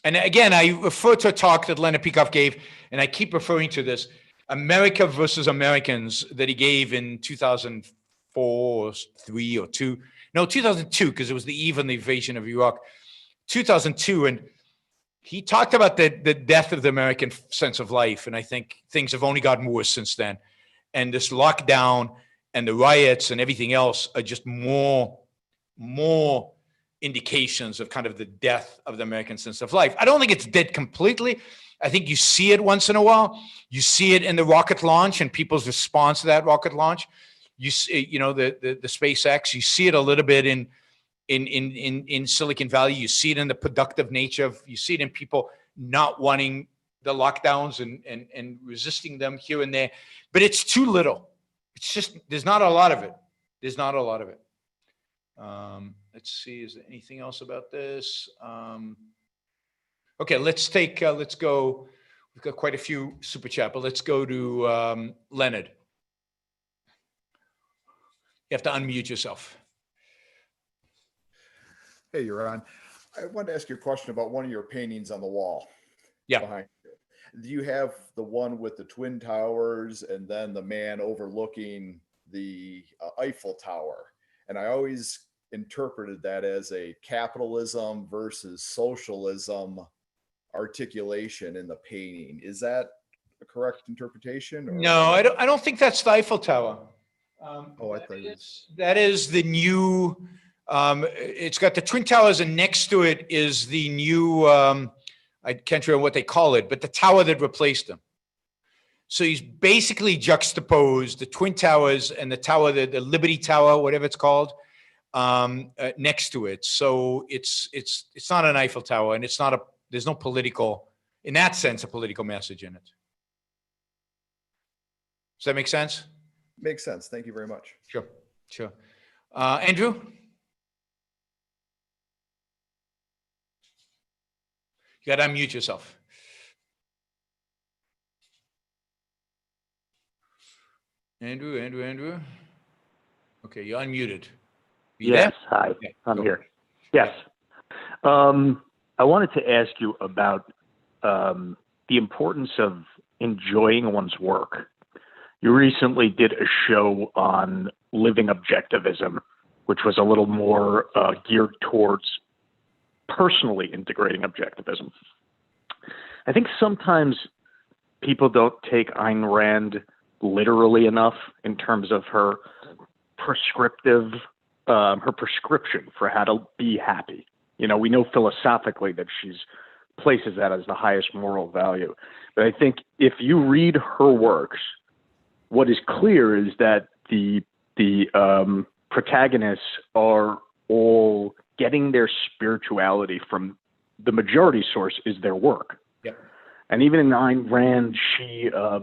And again, I refer to a talk that Leonard Peikoff gave, and I keep referring to this, America versus Americans, that he gave in 2004 or 3 or 2. No, 2002, because it was the eve of the invasion of Iraq. 2002, and he talked about the death of the American sense of life, and I think things have only gotten worse since then. And this lockdown and the riots and everything else are just more indications of kind of the death of the American sense of life. I don't think it's dead completely. I think you see it once in a while. You see it in the rocket launch and people's response to that rocket launch. You see, the SpaceX. You see it a little bit in Silicon Valley. You see it in the productive nature you see it in people not wanting the lockdowns and resisting them here and there, but it's too little. It's just, there's not a lot of it. Let's see, is there anything else about this? Okay, let's go. We've got quite a few super chat, but let's go to Leonard. You have to unmute yourself. Hey, Yaron. I wanted to ask you a question about one of your paintings on the wall. Yeah. Behind you. Do you have the one with the Twin Towers and then the man overlooking the Eiffel Tower? And I always interpreted that as a capitalism versus socialism articulation in the painting. Is that a correct interpretation? Or? No, I don't think that's the Eiffel Tower. I thought that is the new. It's got the Twin Towers, and next to it is the new. I can't remember what they call it, but the tower that replaced them. So he's basically juxtaposed the Twin Towers and the tower, the Liberty Tower, whatever it's called, next to it. So it's not an Eiffel Tower, and it's not there's no political, in that sense, a political message in it. Does that make sense? Makes sense. Thank you very much. Sure. Andrew? You got to unmute yourself. Andrew. Okay, you're unmuted. Yes, hi, okay, I'm here. Yes. I wanted to ask you about the importance of enjoying one's work. You recently did a show on living objectivism, which was a little more geared towards personally integrating objectivism. I think sometimes people don't take Ayn Rand literally enough in terms of her prescription for how to be happy. You know, we know philosophically that she's places that as the highest moral value. But I think if you read her works, what is clear is that the protagonists are all getting their spirituality from the majority source is their work. Yep. And even in Ayn Rand, she, I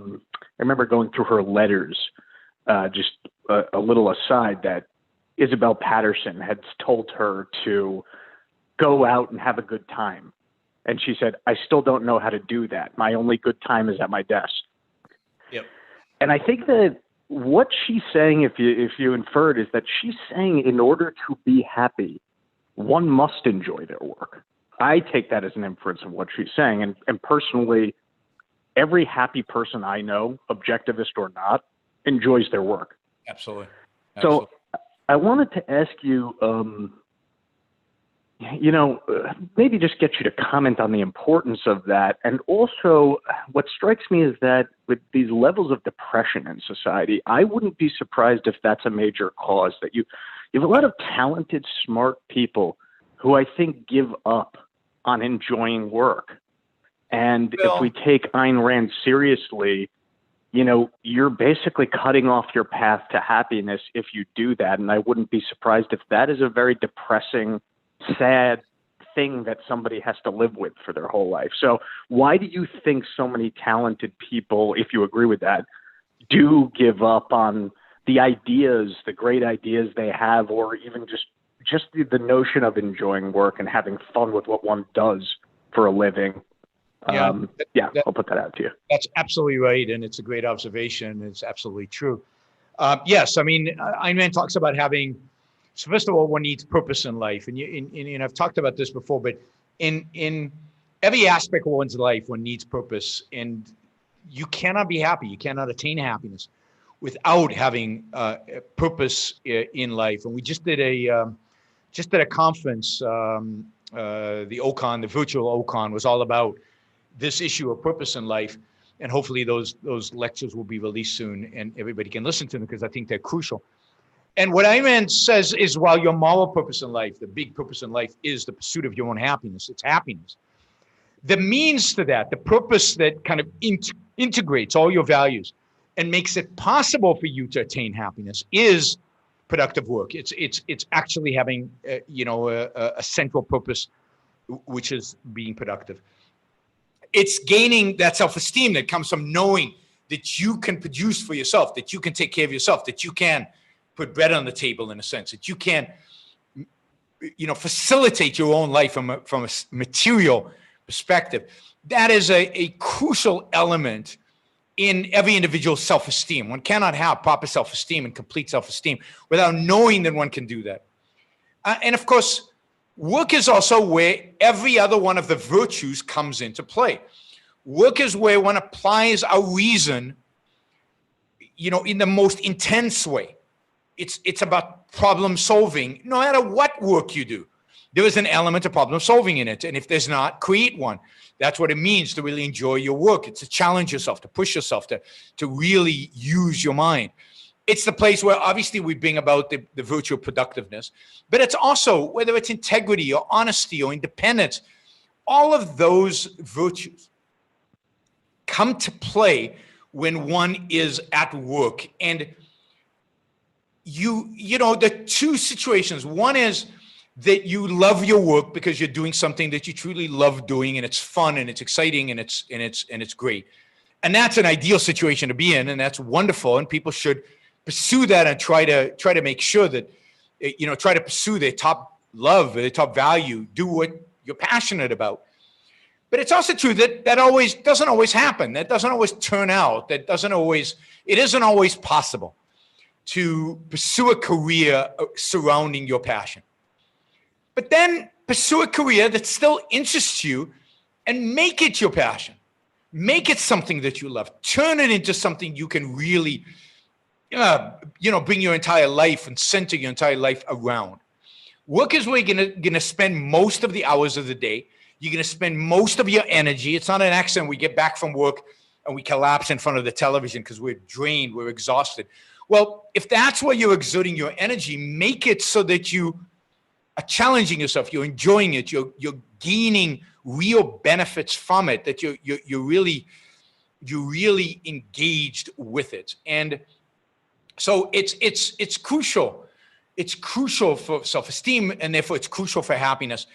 remember going through her letters, just a little aside, that Isabel Patterson had told her to go out and have a good time. And she said, I still don't know how to do that. My only good time is at my desk. Yep. And I think that what she's saying, if you infer it, is that she's saying in order to be happy, one must enjoy their work. I take that as an inference of what she's saying. And personally, every happy person I know, objectivist or not, enjoys their work. Absolutely. So I wanted to ask you, maybe just get you to comment on the importance of that. And also, what strikes me is that with these levels of depression in society, I wouldn't be surprised if that's a major cause, that you have a lot of talented, smart people who I think give up on enjoying work. And if we take Ayn Rand seriously, you're basically cutting off your path to happiness if you do that. And I wouldn't be surprised if that is a very depressing, sad thing that somebody has to live with for their whole life. So why do you think so many talented people, if you agree with that, do give up on the ideas, the great ideas they have, or even just the notion of enjoying work and having fun with what one does for a living? I'll put that out to you. That's absolutely right. And it's a great observation. It's absolutely true. Yes. I mean, Ayn Rand talks about having, so first of all, one needs purpose in life. And I've talked about this before, but in every aspect of one's life, one needs purpose. And you cannot be happy. You cannot attain happiness without having a purpose in life. And we just did a conference, the OCON, the virtual OCON, was all about this issue of purpose in life. And hopefully those lectures will be released soon and everybody can listen to them because I think they're crucial. And what Ayn Rand says is, while your moral purpose in life, the big purpose in life, is the pursuit of your own happiness, it's happiness. The means to that, the purpose that kind of integrates all your values and makes it possible for you to attain happiness, is productive work. It's actually having a central purpose, which is being productive. It's gaining that self-esteem that comes from knowing that you can produce for yourself, that you can take care of yourself, that you can put bread on the table, in a sense, that you can, facilitate your own life from a material perspective, that is a crucial element in every individual's self-esteem. One cannot have proper self-esteem and complete self-esteem without knowing that one can do that. And of course, work is also where every other one of the virtues comes into play. Work is where one applies a reason, in the most intense way. It's about problem solving. No matter what work you do, there is an element of problem solving in it. And if there's not, create one. That's what it means to really enjoy your work. It's to challenge yourself, to push yourself, to really use your mind. It's the place where obviously we bring about the virtue of productiveness, but it's also whether it's integrity or honesty or independence, all of those virtues come to play when one is at work. And the two situations, one is that you love your work because you're doing something that you truly love doing, and it's fun and it's exciting and it's great. And that's an ideal situation to be in, and that's wonderful. And people should pursue that and try to make sure that, try to pursue their top love, their top value, do what you're passionate about. But it's also true that doesn't always happen. That doesn't always turn out. It isn't always possible to pursue a career surrounding your passion. But then pursue a career that still interests you and make it your passion. Make it something that you love. Turn it into something you can really, bring your entire life and center your entire life around. Work is where you're gonna spend most of the hours of the day. You're gonna spend most of your energy. It's not an accident we get back from work and we collapse in front of the television because we're drained, we're exhausted. Well, if that's where you're exerting your energy, make it so that you are challenging yourself, you're enjoying it, you're gaining real benefits from it, that you're really engaged with it. And so it's crucial. It's crucial for self-esteem, and therefore it's crucial for happiness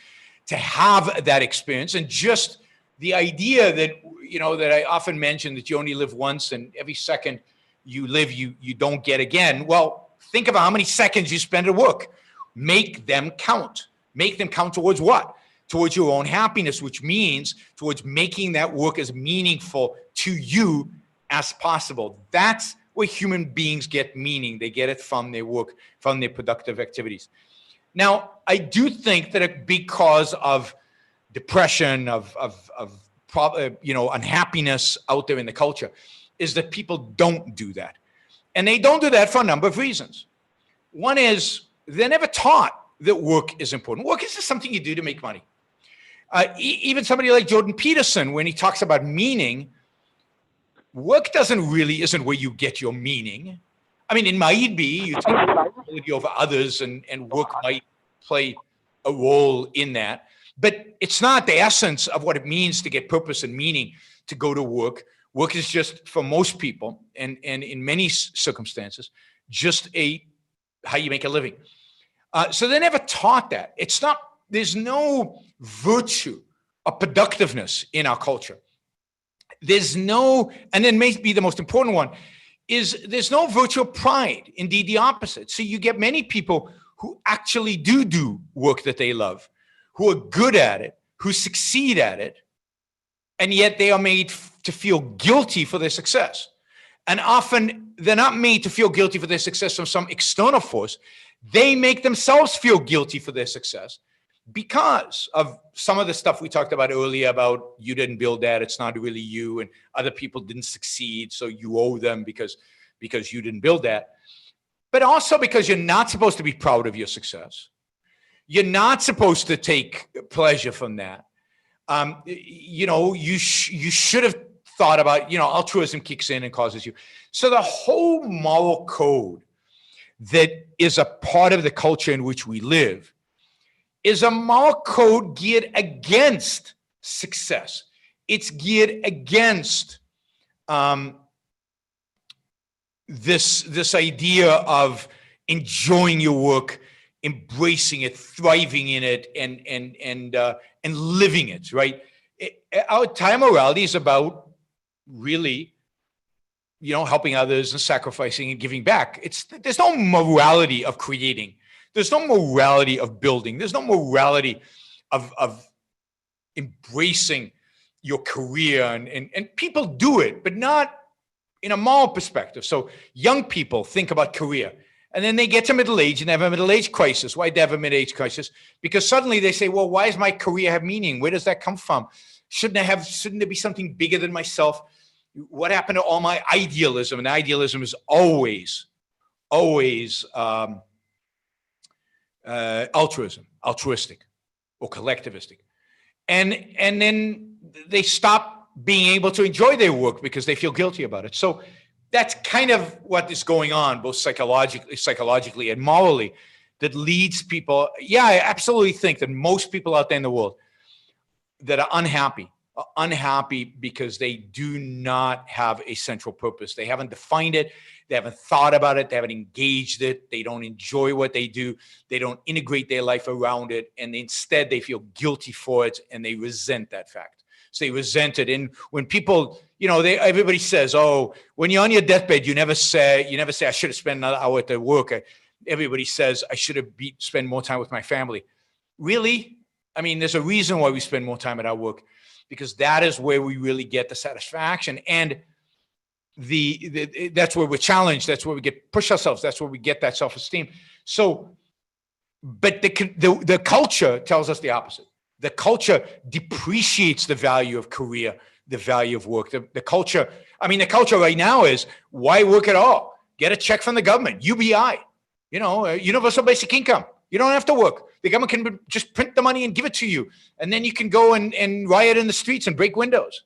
to have that experience. And just the idea that, that I often mention, that you only live once and every second you live, you don't get again. Well, think about how many seconds you spend at work. Make them count. Make them count towards what? Towards your own happiness, which means towards making that work as meaningful to you as possible. That's where human beings get meaning. They get it from their work, from their productive activities. Now, I do think that a big cause of depression, of unhappiness out there in the culture is that people don't do that. And they don't do that for a number of reasons. One is they're never taught that work is important. Work is just something you do to make money. Even somebody like Jordan Peterson, when he talks about meaning, work isn't where you get your meaning. I mean, it might be, you take responsibility over others and work might play a role in that, but it's not the essence of what it means to get purpose and meaning to go to work. Work is just, for most people, and in many circumstances, just how you make a living. So they're never taught that. There's no virtue of productiveness in our culture. And then maybe the most important one is there's no virtue of pride. Indeed, the opposite. So you get many people who actually do work that they love, who are good at it, who succeed at it, and yet they are made to feel guilty for their success. And often they're not made to feel guilty for their success from some external force. They make themselves feel guilty for their success because of some of the stuff we talked about earlier about you didn't build that, it's not really you, and other people didn't succeed, so you owe them because you didn't build that. But also because you're not supposed to be proud of your success. You're not supposed to take pleasure from that. You should have thought about, altruism kicks in and causes you. So the whole moral code that is a part of the culture in which we live is a moral code geared against success. It's geared against this idea of enjoying your work, embracing it, thriving in it, and living it. Right? Our time morality is about really, helping others and sacrificing and giving back. There's no morality of creating. There's no morality of building. There's no morality of embracing your career, and people do it, but not in a moral perspective. So young people think about career, and then they get to middle age and they have a middle age crisis. Why do they have a middle age crisis? Because suddenly they say, well, why does my career have meaning? Where does that come from? Shouldn't there be something bigger than myself? What happened to all my idealism? And idealism is always altruism, altruistic or collectivistic. And then they stop being able to enjoy their work because they feel guilty about it. So that's kind of what is going on, both psychologically and morally, that leads people. Yeah, I absolutely think that most people out there in the world that are unhappy because they do not have a central purpose. They haven't defined it. They haven't thought about it. They haven't engaged it. They don't enjoy what they do. They don't integrate their life around it. And instead they feel guilty for it, and they resent that fact. So they resent it. And when people, everybody says, oh, when you're on your deathbed, you never say, I should have spent another hour at the work. Everybody says, I should have spent more time with my family. Really? I mean, there's a reason why we spend more time at our work, because that is where we really get the satisfaction. And that's where we're challenged. That's where we push ourselves. That's where we get that self-esteem. So, but the culture tells us the opposite. The culture depreciates the value of career, the value of work. The culture right now is, why work at all? Get a check from the government, UBI, universal basic income. You don't have to work. The government can just print the money and give it to you. And then you can go and riot in the streets and break windows,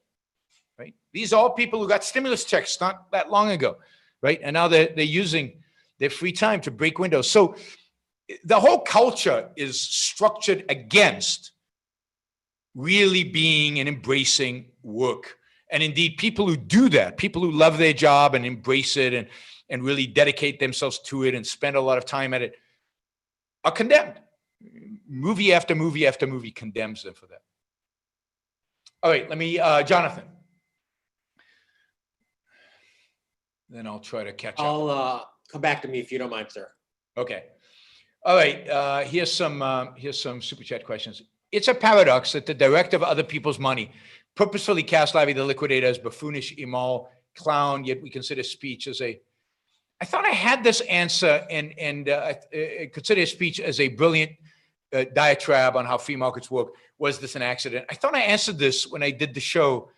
right? These are all people who got stimulus checks not that long ago, right? And now they're using their free time to break windows. So the whole culture is structured against really being and embracing work. And indeed, people who do that, people who love their job and embrace it and really dedicate themselves to it and spend a lot of time at it, are condemned. Movie after movie after movie condemns them for that. All right, let me, Jonathan. Then I'll try to catch up. I'll come back to me if you don't mind, sir. Okay. All right, here's some super chat questions. It's a paradox that the director of other people's money purposefully cast Larry the Liquidator as buffoonish, immoral, clown, yet we consider speech as a... I thought I had this answer and consider his speech as a brilliant diatribe on how free markets work. Was this an accident? I thought I answered this when I did the show.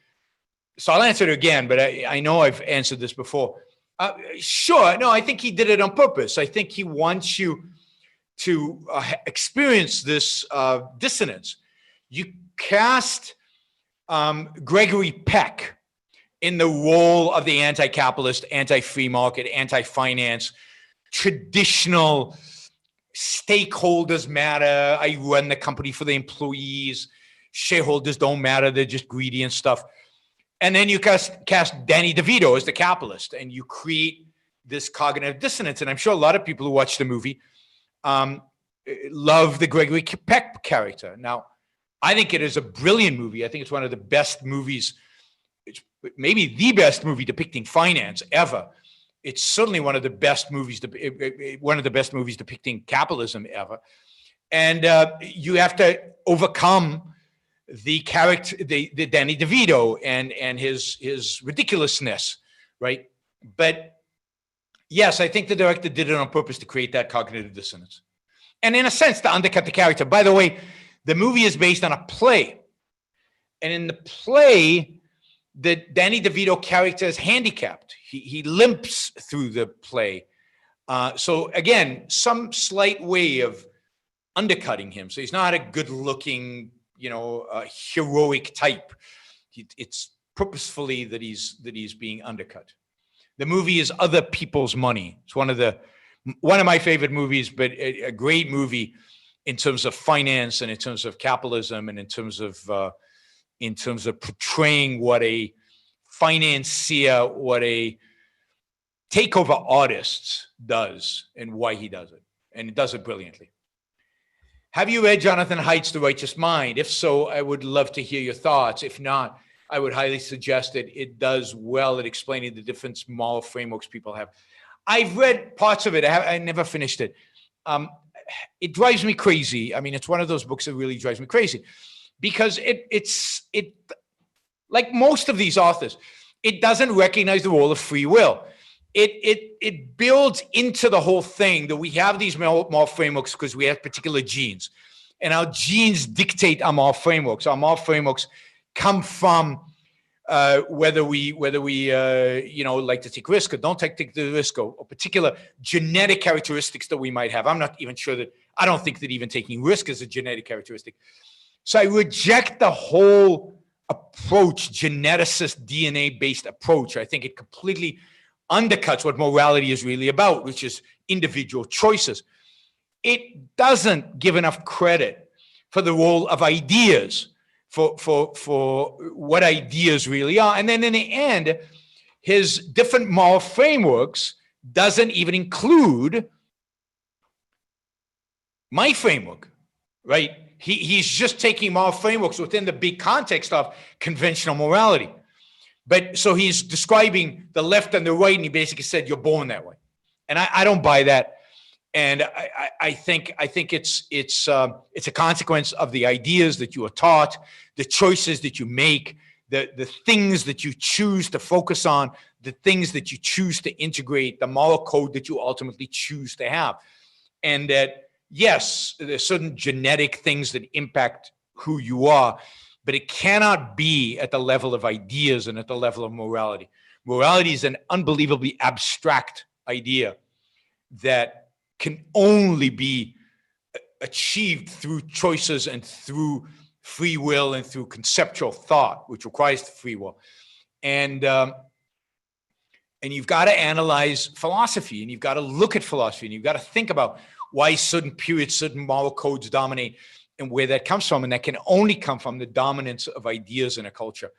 So I'll answer it again, but I know I've answered this before. Sure, no, I think he did it on purpose. I think he wants you to experience this dissonance. You cast Gregory Peck in the role of the anti-capitalist, anti-free market, anti-finance, traditional stakeholders matter. I run the company for the employees. Shareholders don't matter. They're just greedy and stuff. And then you cast Danny DeVito as the capitalist, and you create this cognitive dissonance. And I'm sure a lot of people who watch the movie love the Gregory Peck character. Now, I think it is a brilliant movie. I think it's one of the best movies. It's maybe the best movie depicting finance ever. It's certainly one of the best movies depicting capitalism ever. And you have to overcome the character, the Danny DeVito and his ridiculousness, right? But yes, I think the director did it on purpose to create that cognitive dissonance. And in a sense, to undercut the character. By the way, the movie is based on a play. And in the play, the Danny DeVito character is handicapped. He limps through the play. So again, some slight way of undercutting him. So he's not a good-looking, heroic type. It's purposefully that he's being undercut. The movie is Other People's Money. It's one of my favorite movies, but a great movie in terms of finance and in terms of capitalism and in terms of portraying what a financier, what a takeover artist does and why he does it. And it does it brilliantly. Have you read Jonathan Haidt's The Righteous Mind? If so, I would love to hear your thoughts. If not, I would highly suggest it. It does well at explaining the different moral frameworks people have. I've read parts of it. I never finished it. It drives me crazy. I mean, it's one of those books that really drives me crazy because it's like most of these authors, it doesn't recognize the role of free will. It builds into the whole thing that we have these moral frameworks because we have particular genes, and our genes dictate our moral frameworks. Our moral frameworks come from whether we like to take risk or don't take the risk, or particular genetic characteristics that we might have. I'm not even sure I don't think that even taking risk is a genetic characteristic. So I reject the whole approach, geneticist, DNA-based approach. I think it completely undercuts what morality is really about, which is individual choices. It doesn't give enough credit for the role of ideas, for what ideas really are. And then in the end, his different moral frameworks doesn't even include my framework, right? He's just taking moral frameworks within the big context of conventional morality. But so he's describing the left and the right, and he basically said, you're born that way. And I don't buy that. And I think it's a consequence of the ideas that you are taught, the choices that you make, the things that you choose to focus on, the things that you choose to integrate, the moral code that you ultimately choose to have. And that, yes, there's certain genetic things that impact who you are, but it cannot be at the level of ideas and at the level of morality. Morality is an unbelievably abstract idea that can only be achieved through choices and through free will and through conceptual thought, which requires free will. And you've got to analyze philosophy, and you've got to look at philosophy, and you've got to think about why certain periods, certain moral codes dominate, and where that comes from. And that can only come from the dominance of ideas in a culture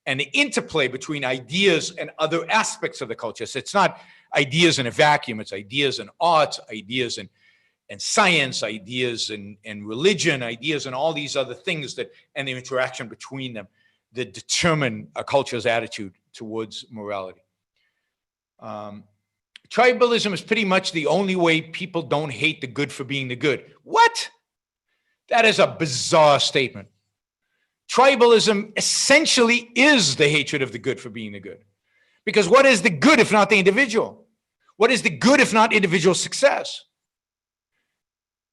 and the interplay between ideas and other aspects of the culture. So it's not ideas in a vacuum, it's ideas in art, ideas in science, ideas in religion, ideas and all these other things and the interaction between them that determine a culture's attitude towards morality. Tribalism is pretty much the only way people don't hate the good for being the good. What? That is a bizarre statement. Tribalism essentially is the hatred of the good for being the good. Because what is the good if not the individual? What is the good if not individual success?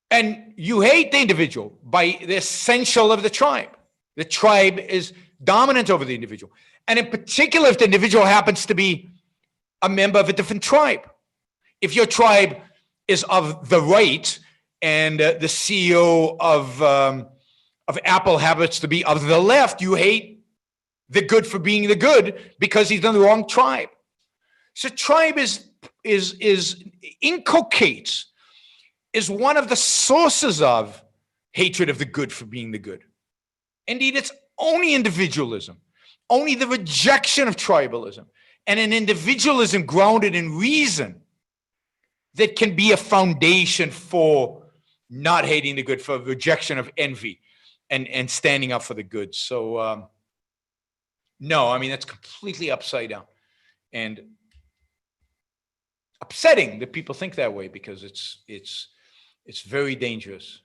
And you hate the individual by the essential of the tribe. The tribe is dominant over the individual. And in particular, if the individual happens to be a member of a different tribe. If your tribe is of the right and the CEO of Apple happens to be of the left, you hate the good for being the good because he's in the wrong tribe. So tribe is inculcates, is one of the sources of hatred of the good for being the good. Indeed, it's only individualism, only the rejection of tribalism, and an individualism grounded in reason that can be a foundation for not hating the good, for rejection of envy and standing up for the good. So, no, I mean, that's completely upside down and upsetting that people think that way because it's very dangerous.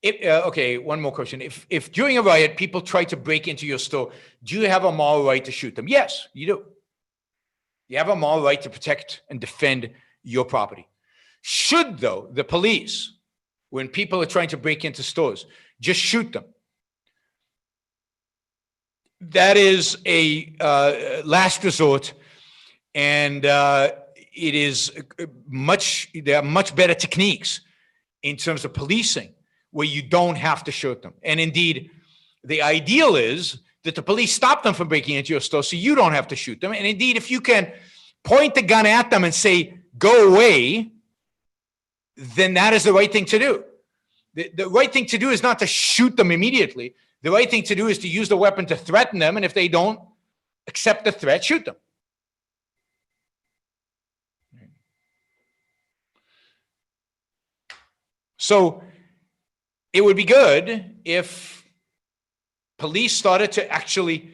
Okay, one more question. If during a riot, people try to break into your store, do you have a moral right to shoot them? Yes, you do. You have a moral right to protect and defend your property. Should, though, the police, when people are trying to break into stores, just shoot them? That is a last resort, and it is there are much better techniques in terms of policing where you don't have to shoot them. And indeed, the ideal is that the police stop them from breaking into your store so you don't have to shoot them. And indeed, if you can point the gun at them and say, go away, then that is the right thing to do. The right thing to do is not to shoot them immediately. The right thing to do is to use the weapon to threaten them, and if they don't accept the threat, shoot them. So it would be good if police started to actually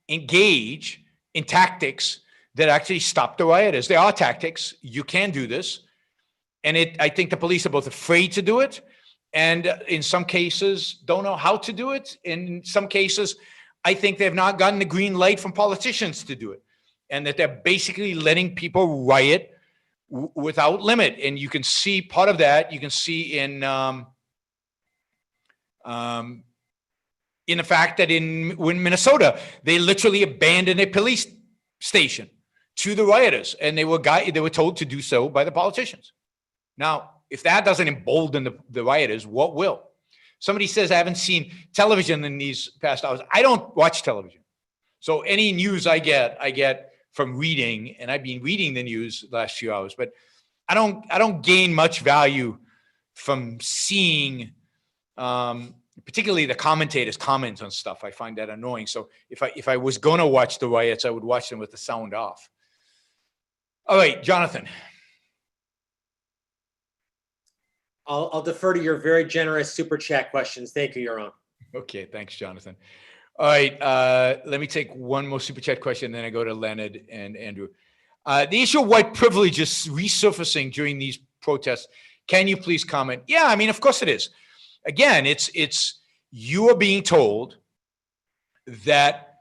engage in tactics that actually stop the rioters. There are tactics. You can do this. And I think the police are both afraid to do it And in some cases, don't know how to do it. In some cases, I think they've not gotten the green light from politicians to do it, and that they're basically letting people riot without limit. And you can see part of that. You can see in the fact that in Minnesota, they literally abandoned a police station to the rioters, and they were told to do so by the politicians. Now, if that doesn't embolden the rioters, what will? Somebody says, I haven't seen television in these past hours. I don't watch television. So any news I get from reading, and I've been reading the news the last few hours, but I don't gain much value from seeing, particularly the commentators' comments on stuff. I find that annoying. So if I was going to watch the riots, I would watch them with the sound off. All right, Jonathan. I'll defer to your very generous super chat questions. Thank you, Yaron. Okay, thanks, Jonathan. All right, let me take one more super chat question, then I go to Leonard and Andrew. The issue of white privilege is resurfacing during these protests. Can you please comment? Yeah, I mean, of course it is. Again, it's you are being told that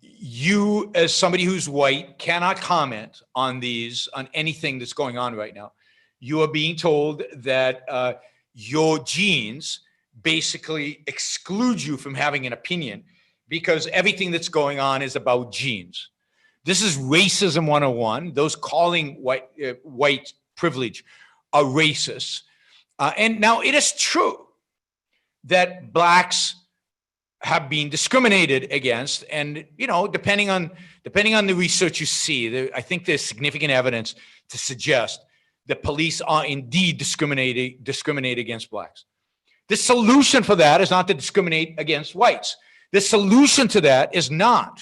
you, as somebody who's white, cannot comment on anything that's going on right now. You are being told that your genes basically exclude you from having an opinion because everything that's going on is about genes. This is racism 101. Those calling white privilege are racist. And now it is true that blacks have been discriminated against, and depending on the research you see, I think there's significant evidence to suggest that police are indeed discriminate against blacks. The solution for that is not to discriminate against whites. The solution to that is not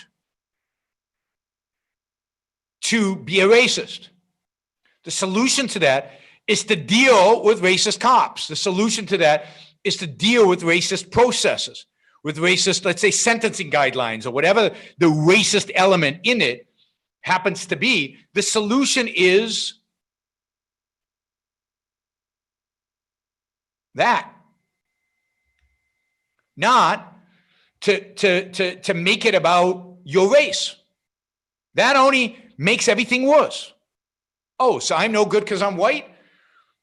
to be a racist. The solution to that is to deal with racist cops. The solution to that is to deal with racist processes, with racist, let's say, sentencing guidelines or whatever the racist element in it happens to be. The solution is that. Not to make it about your race. That only makes everything worse. Oh, so I'm no good because I'm white?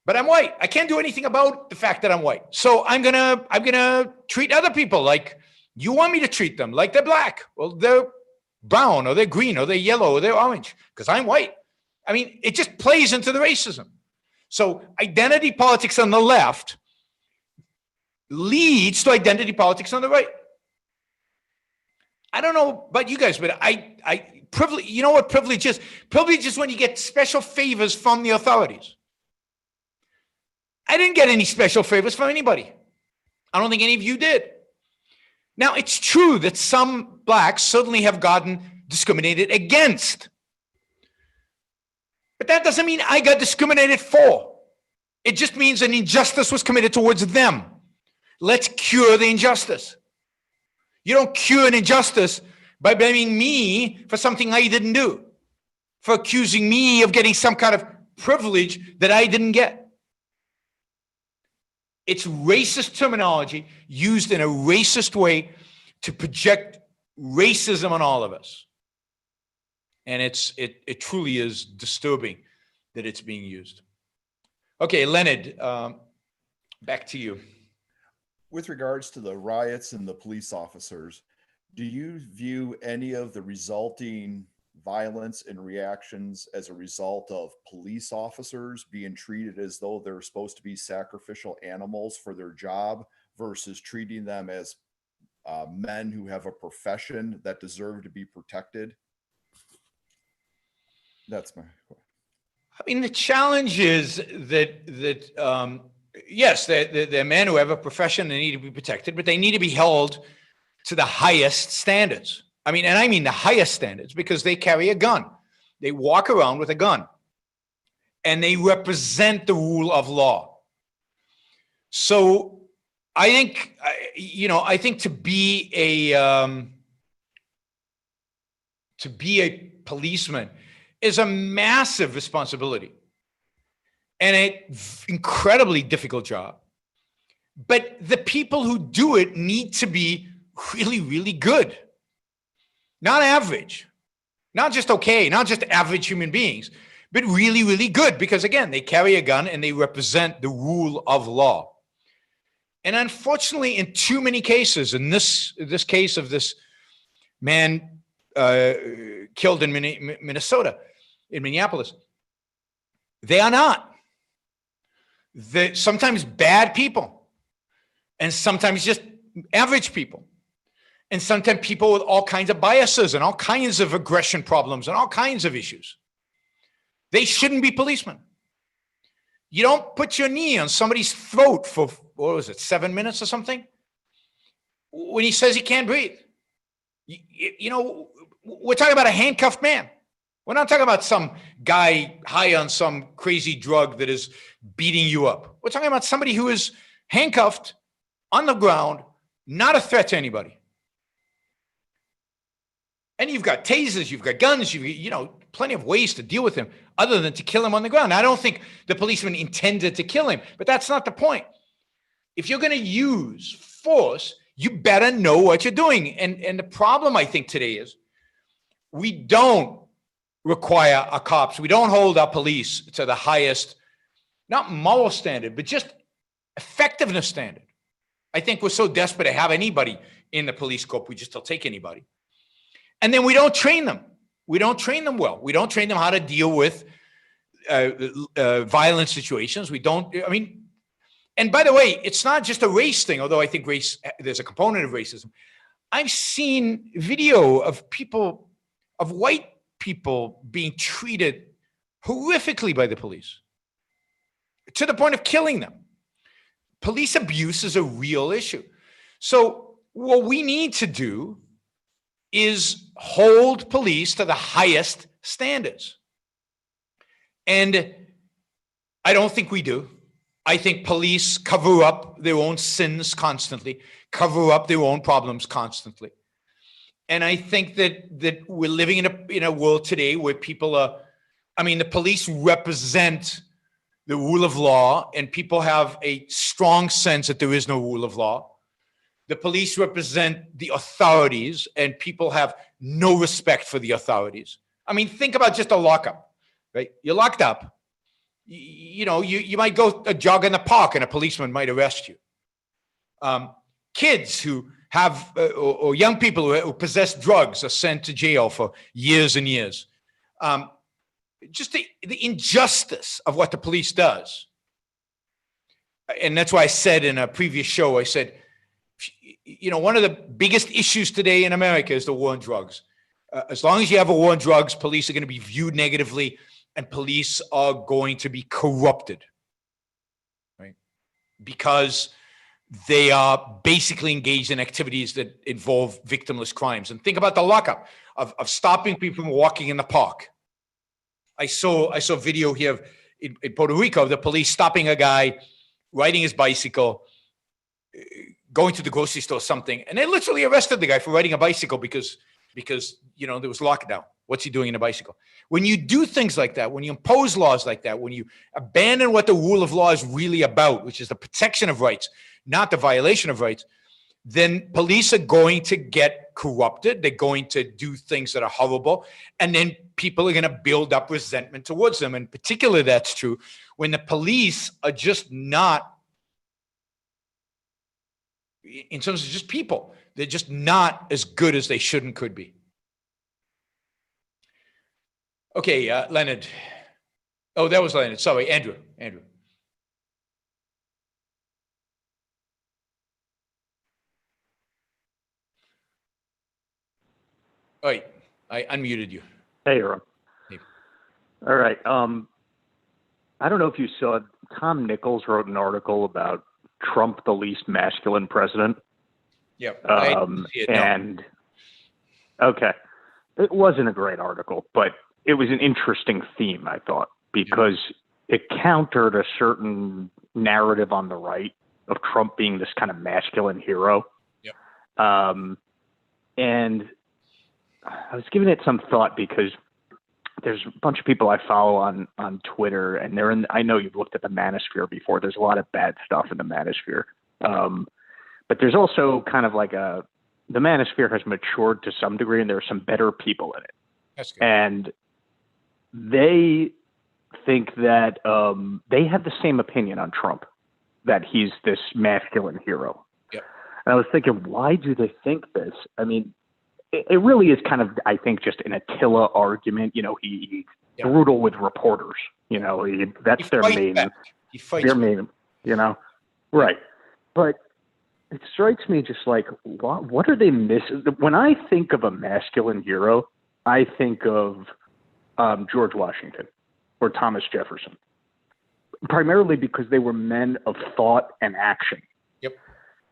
But I'm white. I can't do anything about the fact that I'm white. So I'm gonna treat other people like you want me to treat them, like they're black. Well, they're brown, or they're green, or they're yellow, or they're orange, because I'm white. I mean, it just plays into the racism. So identity politics on the left leads to identity politics on the right. I don't know about you guys, but privilege, you know what privilege is? Privilege is when you get special favors from the authorities. I didn't get any special favors from anybody. I don't think any of you did. Now, it's true that some blacks certainly have gotten discriminated against. But that doesn't mean I got discriminated for. It just means an injustice was committed towards them. Let's cure the injustice. You don't cure an injustice by blaming me for something I didn't do, for accusing me of getting some kind of privilege that I didn't get. It's racist terminology used in a racist way to project racism on all of us. And it truly is disturbing that it's being used. Okay, Leonard, back to you. With regards to the riots and the police officers, do you view any of the resulting violence and reactions as a result of police officers being treated as though they're supposed to be sacrificial animals for their job versus treating them as men who have a profession that deserve to be protected? That's my question. I mean, the challenge is that yes, they're men who have a profession and need to be protected, but they need to be held to the highest standards. I mean the highest standards, because they carry a gun. They walk around with a gun, and they represent the rule of law. So I think to be a policeman is a massive responsibility and an incredibly difficult job. But the people who do it need to be really, really good. Not average, not just okay, not just average human beings, but really, really good. Because again, they carry a gun and they represent the rule of law. And unfortunately, in too many cases, in this case of this man killed in Minnesota, in Minneapolis, they are not. They're sometimes bad people, and sometimes just average people, and sometimes people with all kinds of biases and all kinds of aggression problems and all kinds of issues. They shouldn't be policemen. You don't put your knee on somebody's throat for, what was it, 7 minutes or something? When he says he can't breathe. You know, we're talking about a handcuffed man. We're not talking about some guy high on some crazy drug that is beating you up. We're talking about somebody who is handcuffed on the ground, not a threat to anybody. And you've got tasers, you've got guns, plenty of ways to deal with him other than to kill him on the ground. I don't think the policeman intended to kill him, but that's not the point. If you're going to use force, you better know what you're doing. And the problem, I think, today is we don't require our cops, we don't hold our police to the highest, not moral standard, but just effectiveness standard. I think we're so desperate to have anybody in the police corps, we just don't take anybody. And then we don't train them. We don't train them well. We don't train them how to deal with violent situations. And by the way, it's not just a race thing, although I think race, there's a component of racism. I've seen video of people, of white people being treated horrifically by the police to the point of killing them. Police abuse is a real issue. So what we need to do is hold police to the highest standards. And I don't think we do. I think police cover up their own sins constantly, cover up their own problems constantly. And I think that we're living in a world today where people are, the police represent the rule of law, and people have a strong sense that there is no rule of law. The police represent the authorities, and people have no respect for the authorities. Think about just a lockup, right? You're locked up. You might go a jog in the park and a policeman might arrest you. Kids who have, or young people who possess drugs are sent to jail for years and years. Just the injustice of what the police does. And that's why I said in a previous show, I said, one of the biggest issues today in America is the war on drugs. As long as you have a war on drugs, police are going to be viewed negatively, and police are going to be corrupted, right? Because they are basically engaged in activities that involve victimless crimes. And think about the lockup of stopping people from walking in the park. I saw video here in Puerto Rico of the police stopping a guy riding his bicycle, going to the grocery store or something, and they literally arrested the guy for riding a bicycle because there was lockdown. What's he doing in a bicycle? When you do things like that, when you impose laws like that, when you abandon what the rule of law is really about, which is the protection of rights, not the violation of rights, then police are going to get corrupted. They're going to do things that are horrible. And then people are going to build up resentment towards them. And particularly that's true when the police are just not, in terms of just people, they're just not as good as they should and could be. Okay, Leonard. Oh, that was Leonard. Sorry, Andrew. All right, I unmuted you. Hey, Yaron. Hey. All right. I don't know if you saw, Tom Nichols wrote an article about Trump, the least masculine president. Yeah. And okay, it wasn't a great article, but it was an interesting theme, I thought, because it countered a certain narrative on the right of Trump being this kind of masculine hero. Yep. And I was giving it some thought because there's a bunch of people I follow on Twitter, and I know you've looked at the manosphere before. There's a lot of bad stuff in the manosphere. But there's also kind of like the manosphere has matured to some degree, and there are some better people in it. That's good. And they think that they have the same opinion on Trump, that he's this masculine hero. Yep. And I was thinking, why do they think this? I mean, it really is kind of, I think, just an Attila argument. You know, he's brutal with reporters. You know, that's their main. He fights their back. main. You know, right? But it strikes me just like, what are they missing? When I think of a masculine hero, I think of George Washington or Thomas Jefferson, primarily because they were men of thought and action. Yep.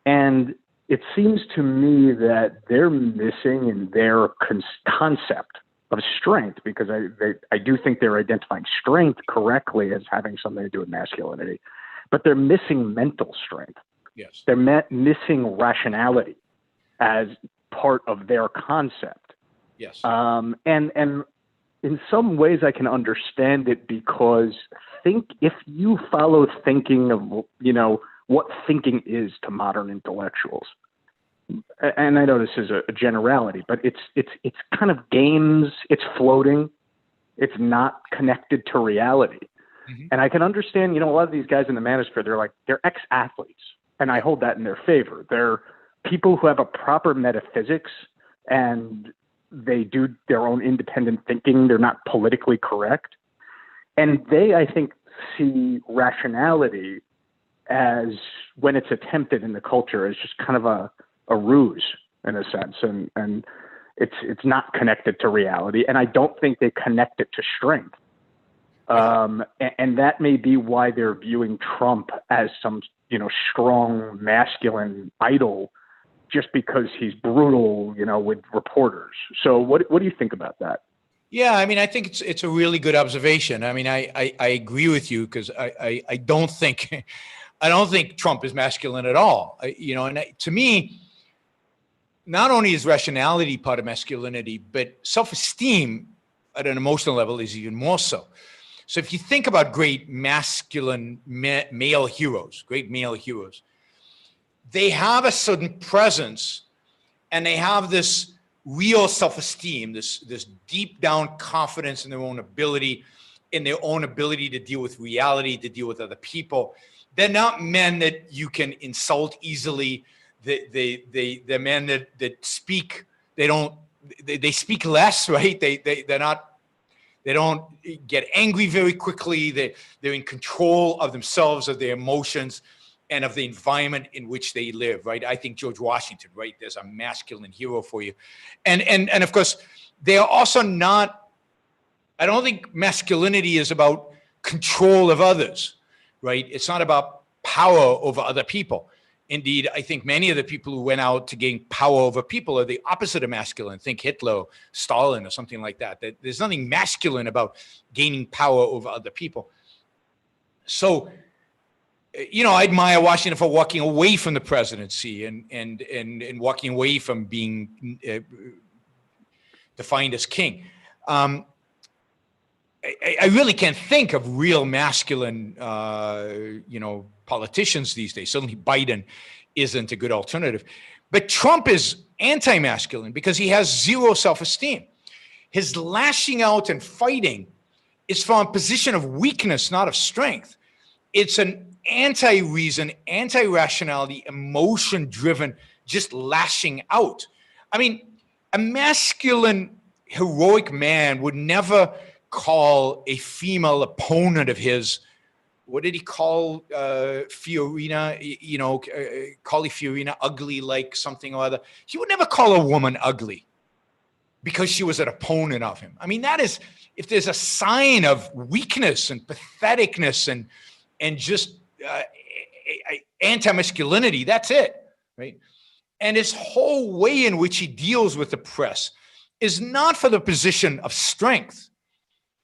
And it seems to me that they're missing in their concept of strength, because I do think they're identifying strength correctly as having something to do with masculinity, but they're missing mental strength. Yes. They're missing rationality as part of their concept. Yes. And in some ways I can understand it, because if you follow thinking of, you know, what thinking is to modern intellectuals, and I know this is a generality, but it's kind of games, it's floating, it's not connected to reality. Mm-hmm. And I can understand, you know, a lot of these guys in the manosphere, they're ex-athletes, and I hold that in their favor. They're people who have a proper metaphysics, and they do their own independent thinking. They're not politically correct. And they, I think, see rationality as, when it's attempted in the culture, as just kind of a ruse in a sense. And it's not connected to reality. And I don't think they connect it to strength. And that may be why they're viewing Trump as some, you know, strong masculine idol, just because he's brutal, you know, with reporters. So what do you think about that? Yeah, I mean, I think it's a really good observation. I mean, I agree with you, because I don't think Trump is masculine at all. You know, and to me, not only is rationality part of masculinity, but self-esteem at an emotional level is even more so. So if you think about great masculine male heroes, they have a certain presence, and they have this real self-esteem, this deep down confidence in their own ability, to deal with reality, to deal with other people. They're not men that you can insult easily. They're men that speak. They speak less, right? They don't get angry very quickly. They're in control of themselves, of their emotions, and of the environment in which they live, right? I think George Washington, right? There's a masculine hero for you. And of course, they are also not, I don't think masculinity is about control of others, right? It's not about power over other people. Indeed, I think many of the people who went out to gain power over people are the opposite of masculine. Think Hitler, Stalin, or something like that. There's nothing masculine about gaining power over other people. So, you know, I admire Washington for walking away from the presidency and walking away from being defined as king. I really can't think of real masculine, politicians these days. Certainly Biden isn't a good alternative. But Trump is anti-masculine because he has zero self-esteem. His lashing out and fighting is from a position of weakness, not of strength. It's an anti-reason, anti-rationality, emotion-driven, just lashing out. I mean, a masculine, heroic man would never call a female opponent of his, what did he call Fiorina, call Fiorina ugly like something or other. He would never call a woman ugly because she was an opponent of him. I mean, that is, if there's a sign of weakness and patheticness and just anti-masculinity, that's it, right? And his whole way in which he deals with the press is not for the position of strength.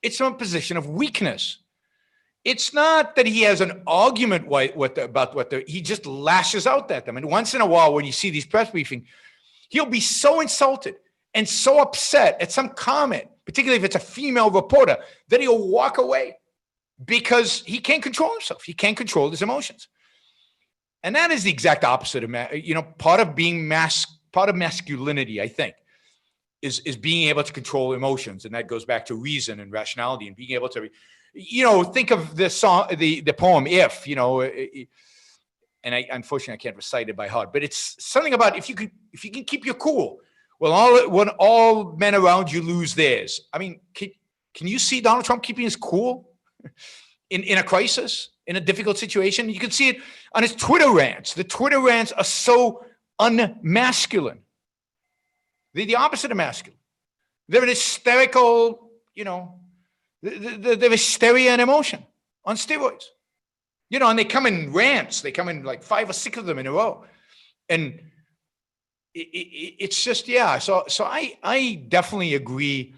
It's from a position of weakness. It's not that he has an argument he just lashes out at them. And once in a while, when you see these press briefings, he'll be so insulted and so upset at some comment, particularly if it's a female reporter, that he'll walk away because he can't control himself. He can't control his emotions. And that is the exact opposite of, part of being part of masculinity, I think, is being able to control emotions. And that goes back to reason and rationality and being able to, think of the song, the poem, If, and unfortunately I can't recite it by heart, but it's something about if you can keep your cool, well, when all men around you lose theirs. I mean, can you see Donald Trump keeping his cool in a crisis, in a difficult situation? You can see it on his Twitter rants. The Twitter rants are so unmasculine. They're the opposite of masculine. They're an hysterical, they're hysteria and emotion on steroids. And they come in rants. They come in like 5 or 6 of them in a row. And it's just, yeah. So I definitely agree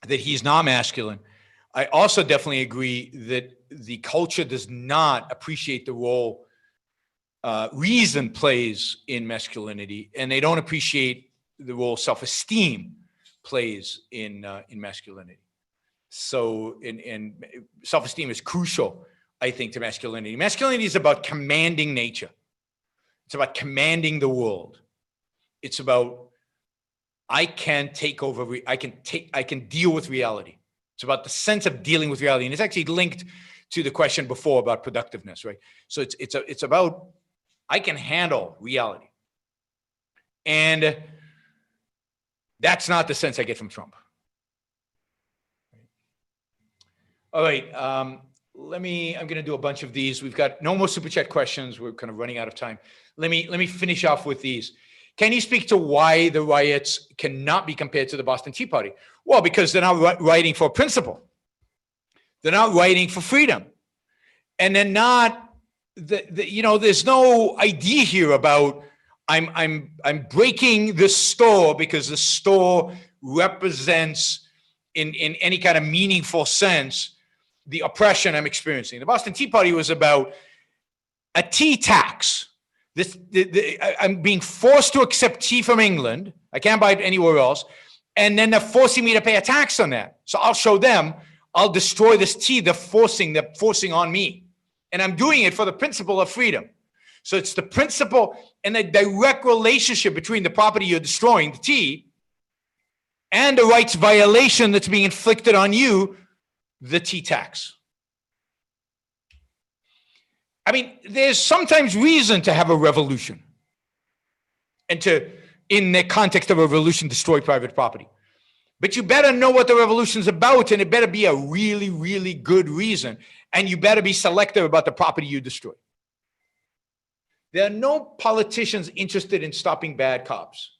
that he's not masculine. I also definitely agree that the culture does not appreciate the role reason plays in masculinity, and they don't appreciate the role self-esteem plays in masculinity. So, and self-esteem is crucial, I think, to masculinity. Masculinity is about commanding nature. It's about commanding the world. It's about, I can take over, I can deal with reality. It's about the sense of dealing with reality. And it's actually linked to the question before about productiveness, right? So it's about, I can handle reality. And that's not the sense I get from Trump. All right, I'm going to do a bunch of these. We've got no more Super Chat questions. We're kind of running out of time. Let me finish off with these. Can you speak to why the riots cannot be compared to the Boston Tea Party? Well, because they're not writing for principle. They're not writing for freedom. And they're not, there's no idea here about I'm breaking the store because the store represents in any kind of meaningful sense the oppression I'm experiencing. The Boston Tea Party was about a tea tax. I'm being forced to accept tea from England. I can't buy it anywhere else. And then they're forcing me to pay a tax on that. So I'll show them, I'll destroy this tea they're forcing on me. And I'm doing it for the principle of freedom. So it's the principle and the direct relationship between the property you're destroying, the tea, and the rights violation that's being inflicted on you, the tea tax. I mean, there's sometimes reason to have a revolution and to, in the context of a revolution, destroy private property. But you better know what the revolution's about, and it better be a really, really good reason. And you better be selective about the property you destroy. There are no politicians interested in stopping bad cops.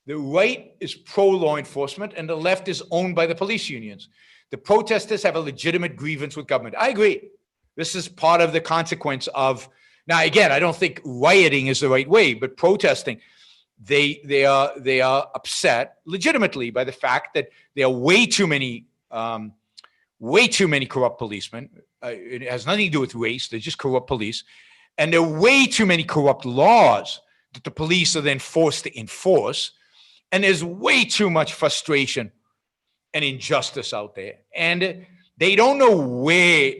The right is pro-law enforcement, and the left is owned by the police unions. The protesters have a legitimate grievance with government. I agree. This is part of the consequence of, now again, I don't think rioting is the right way, but protesting, they are upset legitimately by the fact that there are way too many corrupt policemen. It has nothing to do with race. They're just corrupt police. And there are way too many corrupt laws that the police are then forced to enforce. And there's way too much frustration and injustice out there. And they don't know where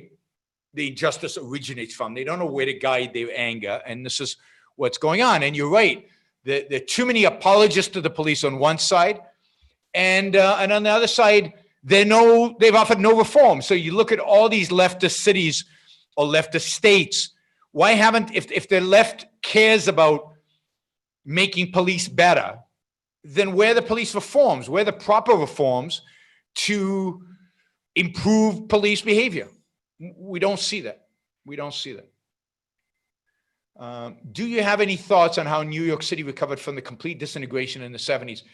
the injustice originates from. They don't know where to guide their anger. And this is what's going on. And you're right. There are too many apologists to the police on one side. And on the other side, they've offered no reform. So you look at all these leftist cities or leftist states. Why haven't, if the left cares about making police better, then where are the police reforms? Where are the proper reforms to improve police behavior? We don't see that. We don't see that. Do you have any thoughts on how New York City recovered from the complete disintegration in the 70s?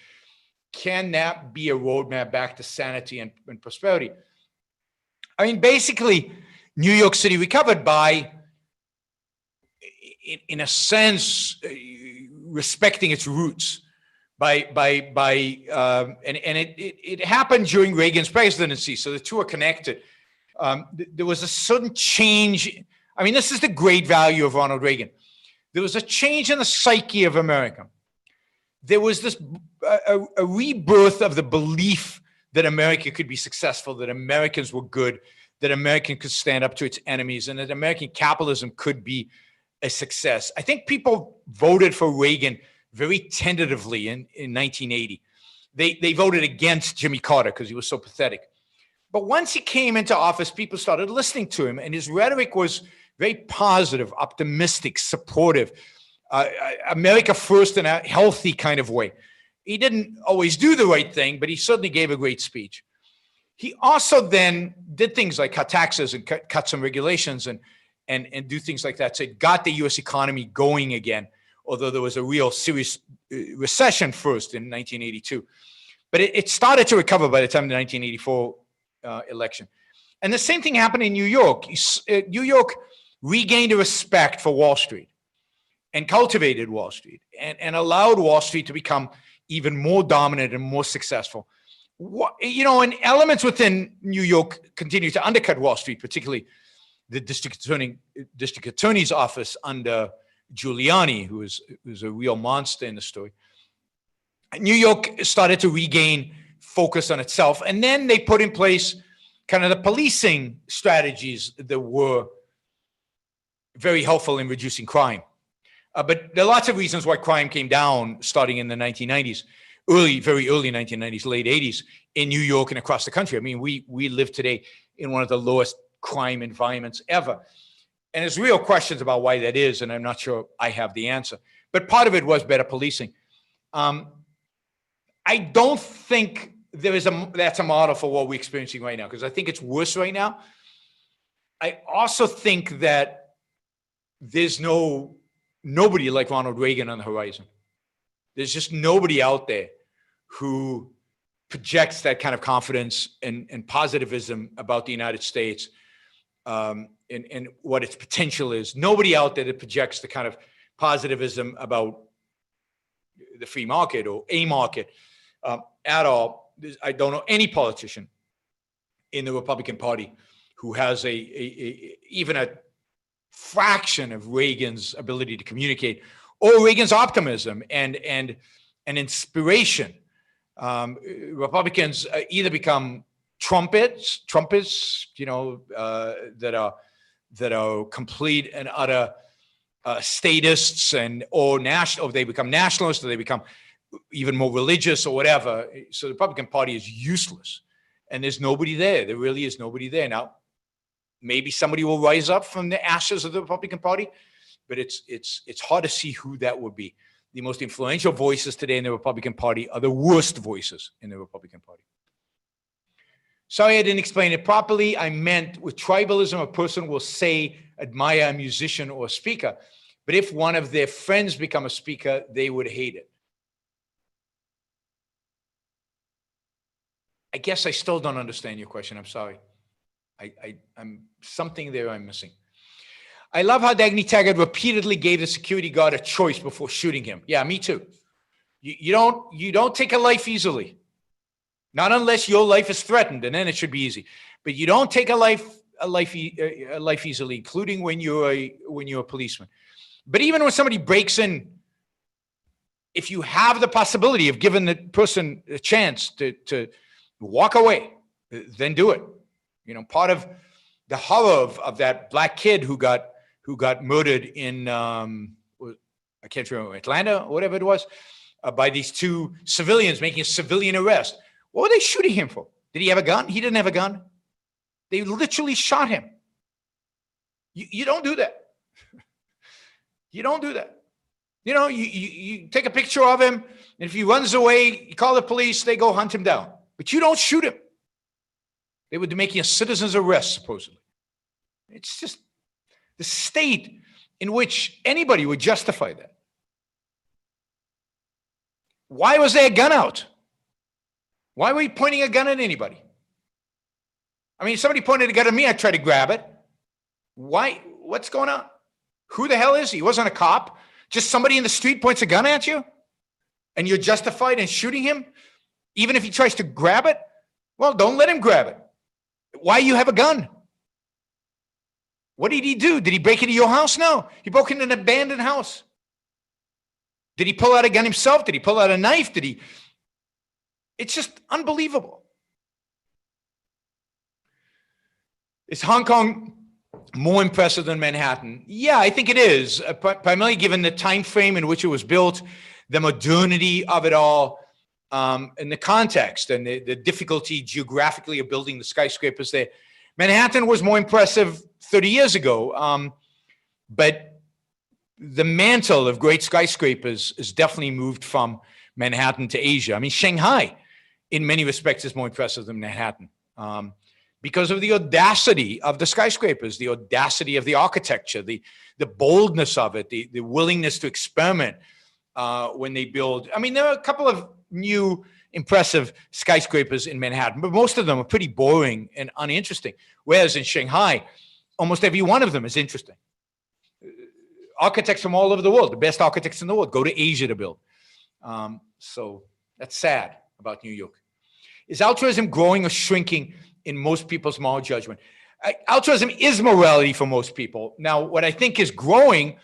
Can that be a roadmap back to sanity and prosperity? I mean, basically, New York City recovered by, in a sense, respecting its roots. It happened during Reagan's presidency, so the two are connected. There was a sudden change. I mean, this is the great value of Ronald Reagan. There was a change in the psyche of America. There was this a rebirth of the belief that America could be successful, that Americans were good, that America could stand up to its enemies, and that American capitalism could be a success. I think people voted for Reagan very tentatively in 1980. They voted against Jimmy Carter because he was so pathetic. But once he came into office, people started listening to him, and his rhetoric was very positive, optimistic, supportive, America first in a healthy kind of way. He didn't always do the right thing, but he certainly gave a great speech. He also then did things like cut taxes and cut some regulations and do things like that. So it got the U.S. economy going again, although there was a real serious recession first in 1982. But it started to recover by the time of the 1984 election. And the same thing happened in New York. New York regained a respect for Wall Street and cultivated Wall Street and allowed Wall Street to become even more dominant and more successful. And elements within New York continue to undercut Wall Street, particularly the district attorney's office under Giuliani, who is a real monster in the story. New York started to regain focus on itself, and then they put in place kind of the policing strategies that were very helpful in reducing crime. But there are lots of reasons why crime came down starting in the 1990s, very early 1990s, late 80s in New York and across the country. I mean, we live today in one of the lowest crime environments ever. And there's real questions about why that is, and I'm not sure I have the answer. But part of it was better policing. I don't think that's a model for what we're experiencing right now, because I think it's worse right now. I also think that there's nobody like Ronald Reagan on the horizon. There's just nobody out there who projects that kind of confidence and positivism about the United States and what its potential is. Nobody out there that projects the kind of positivism about the free market or a market at all. I don't know any politician in the Republican Party who has even a fraction of Reagan's ability to communicate or Reagan's optimism and inspiration. Republicans either become trumpets, that are complete and utter statists or they become nationalists, or they become even more religious or whatever. So the Republican Party is useless, and there's nobody there. There really is nobody there. Now, maybe somebody will rise up from the ashes of the Republican Party, but it's hard to see who that would be. The most influential voices today in the Republican Party are the worst voices in the Republican Party. Sorry I didn't explain it properly. I meant with tribalism, a person will say, admire a musician or a speaker, but if one of their friends become a speaker, they would hate it. I guess I still don't understand your question. I'm sorry. I'm something there I'm missing. I love how Dagny Taggart repeatedly gave the security guard a choice before shooting him. Yeah, me too. You don't take a life easily. Not unless your life is threatened, and then it should be easy. But you don't take a life easily, including when you're a policeman. But even when somebody breaks in, if you have the possibility of giving the person a chance to walk away, then do it. Part of the horror of that black kid who got murdered in I can't remember, Atlanta or whatever it was, by these two civilians making a civilian arrest. What were they shooting him for? Did he have a gun? He didn't have a gun. They literally shot him. You don't do that. You don't do that. You take a picture of him, and if he runs away, you call the police, they go hunt him down. But you don't shoot him. They would be making a citizen's arrest, supposedly. It's just the state in which anybody would justify that. Why was there a gun out? Why were you pointing a gun at anybody? I mean, if somebody pointed a gun at me, I'd try to grab it. Why? What's going on? Who the hell is he? He wasn't a cop. Just somebody in the street points a gun at you, and you're justified in shooting him, even if he tries to grab it? Well, don't let him grab it. Why you have a gun? What did he do? Did he break into your house? No. He broke into an abandoned house. Did he pull out a gun himself? Did he pull out a knife? It's just unbelievable. Is Hong Kong more impressive than Manhattan? Yeah, I think it is, primarily given the time frame in which it was built, the modernity of it all, and the context and the difficulty geographically of building the skyscrapers there. Manhattan was more impressive 30 years ago, but the mantle of great skyscrapers is definitely moved from Manhattan to Asia. I mean, Shanghai, in many respects, is more impressive than Manhattan. Because of the audacity of the skyscrapers, the audacity of the architecture, the boldness of it, the willingness to experiment when they build. I mean, there are a couple of new impressive skyscrapers in Manhattan, but most of them are pretty boring and uninteresting. Whereas in Shanghai, almost every one of them is interesting. Architects from all over the world, the best architects in the world, go to Asia to build. So that's sad about New York. Is altruism growing or shrinking in most people's moral judgment? Altruism is morality for most people. Now, what I think is growing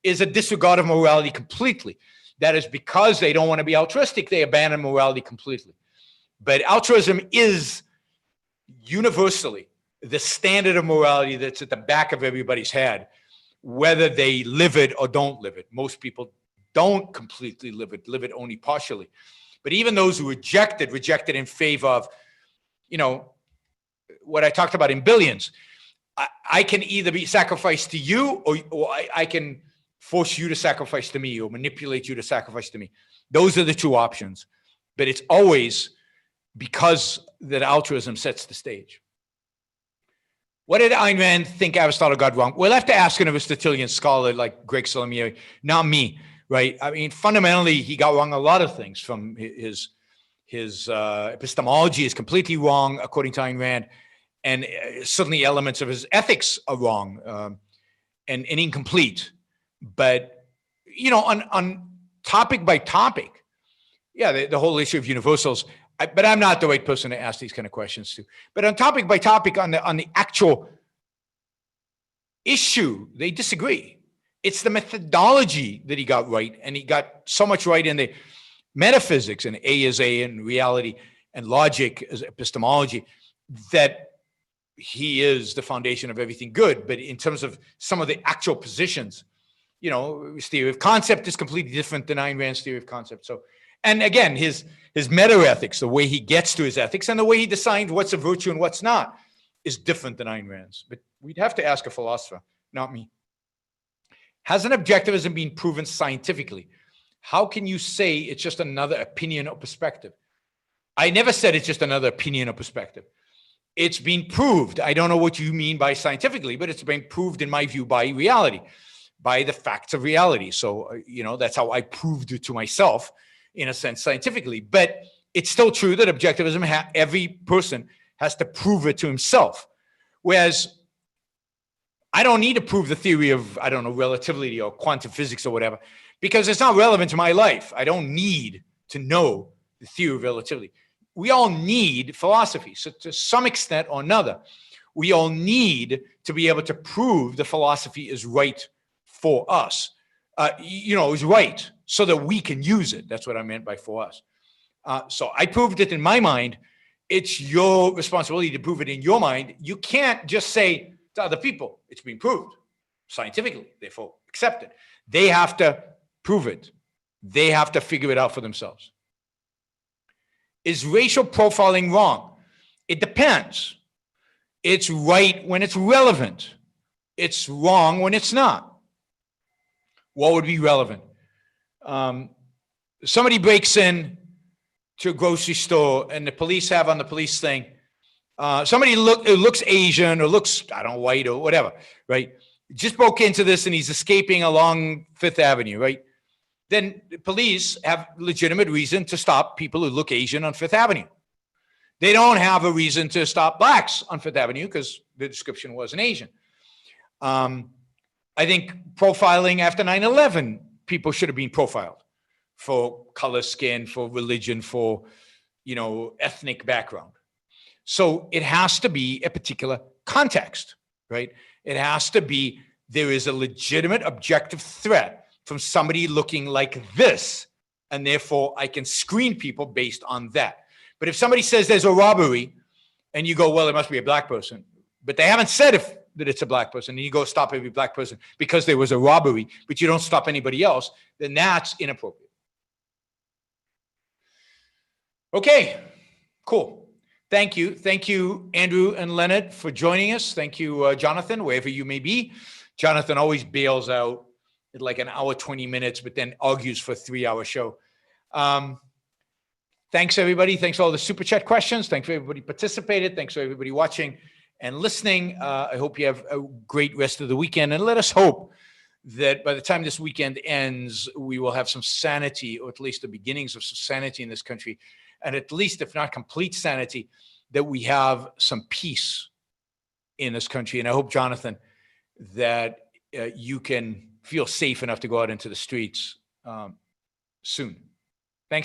is a disregard of morality completely. That is because they don't want to be altruistic, they abandon morality completely. But altruism is universally the standard of morality that's at the back of everybody's head, whether they live it or don't live it. Most people don't completely live it only partially. But even those who reject it in favor of, what I talked about in Billions. I can either be sacrificed to you or I can force you to sacrifice to me or manipulate you to sacrifice to me. Those are the two options. But it's always because that altruism sets the stage. What did Ayn Rand think Aristotle got wrong? We'll have to ask an Aristotelian scholar like Greg Salamieri, not me, right? I mean, fundamentally, he got wrong a lot of things. From his epistemology is completely wrong, according to Ayn Rand, and certainly elements of his ethics are wrong and incomplete. But, on topic by topic, yeah, the whole issue of universals, but I'm not the right person to ask these kind of questions to. But on topic by topic, on the actual issue, they disagree. It's the methodology that he got right, and he got so much right in the metaphysics, and A is A, and reality, and logic as epistemology, that he is the foundation of everything good. But in terms of some of the actual positions, his theory of concept is completely different than Ayn Rand's theory of concept. So, and again, his meta-ethics, the way he gets to his ethics and the way he decides what's a virtue and what's not, is different than Ayn Rand's. But we'd have to ask a philosopher, not me. Hasn't objectivism been proven scientifically? How can you say it's just another opinion or perspective? I never said it's just another opinion or perspective. It's been proved. I don't know what you mean by scientifically, but it's been proved, in my view, by reality, by the facts of reality. So, that's how I proved it to myself, in a sense, scientifically. But it's still true that objectivism, every person has to prove it to himself. Whereas I don't need to prove the theory of, relativity or quantum physics or whatever, because it's not relevant to my life. I don't need to know the theory of relativity. We all need philosophy. So to some extent or another, we all need to be able to prove the philosophy is right for us. Is right so that we can use it. That's what I meant by for us. So I proved it in my mind. It's your responsibility to prove it in your mind. You can't just say to other people, it's been proved scientifically, therefore accept it. They have to prove it. They have to figure it out for themselves. Is racial profiling wrong? It depends. It's right when it's relevant. It's wrong when it's not. What would be relevant? Somebody breaks in to a grocery store and the police have on the police thing, somebody looks Asian or looks, white or whatever, right? Just broke into this and he's escaping along Fifth Avenue, right? Then the police have legitimate reason to stop people who look Asian on Fifth Avenue. They don't have a reason to stop blacks on Fifth Avenue because the description wasn't Asian. I think profiling after 9/11, people should have been profiled for color, skin, for religion, for, ethnic background. So it has to be a particular context, right? It has to be, there is a legitimate objective threat from somebody looking like this, and therefore I can screen people based on that. But if somebody says there's a robbery and you go, well, it must be a black person, but they haven't said if that it's a black person, and you go stop every black person because there was a robbery, but you don't stop anybody else, then that's inappropriate. Okay, cool. Thank you. Thank you, Andrew and Leonard, for joining us. Thank you, Jonathan, wherever you may be. Jonathan always bails out at like an hour, 20 minutes, but then argues for a 3-hour show. Thanks, everybody. Thanks for all the Super Chat questions. Thanks for everybody participated. Thanks for everybody watching and listening. I hope you have a great rest of the weekend. And let us hope that by the time this weekend ends, we will have some sanity, or at least the beginnings of some sanity in this country. And at least, if not complete sanity, that we have some peace in this country. And I hope, Jonathan, that you can feel safe enough to go out into the streets soon.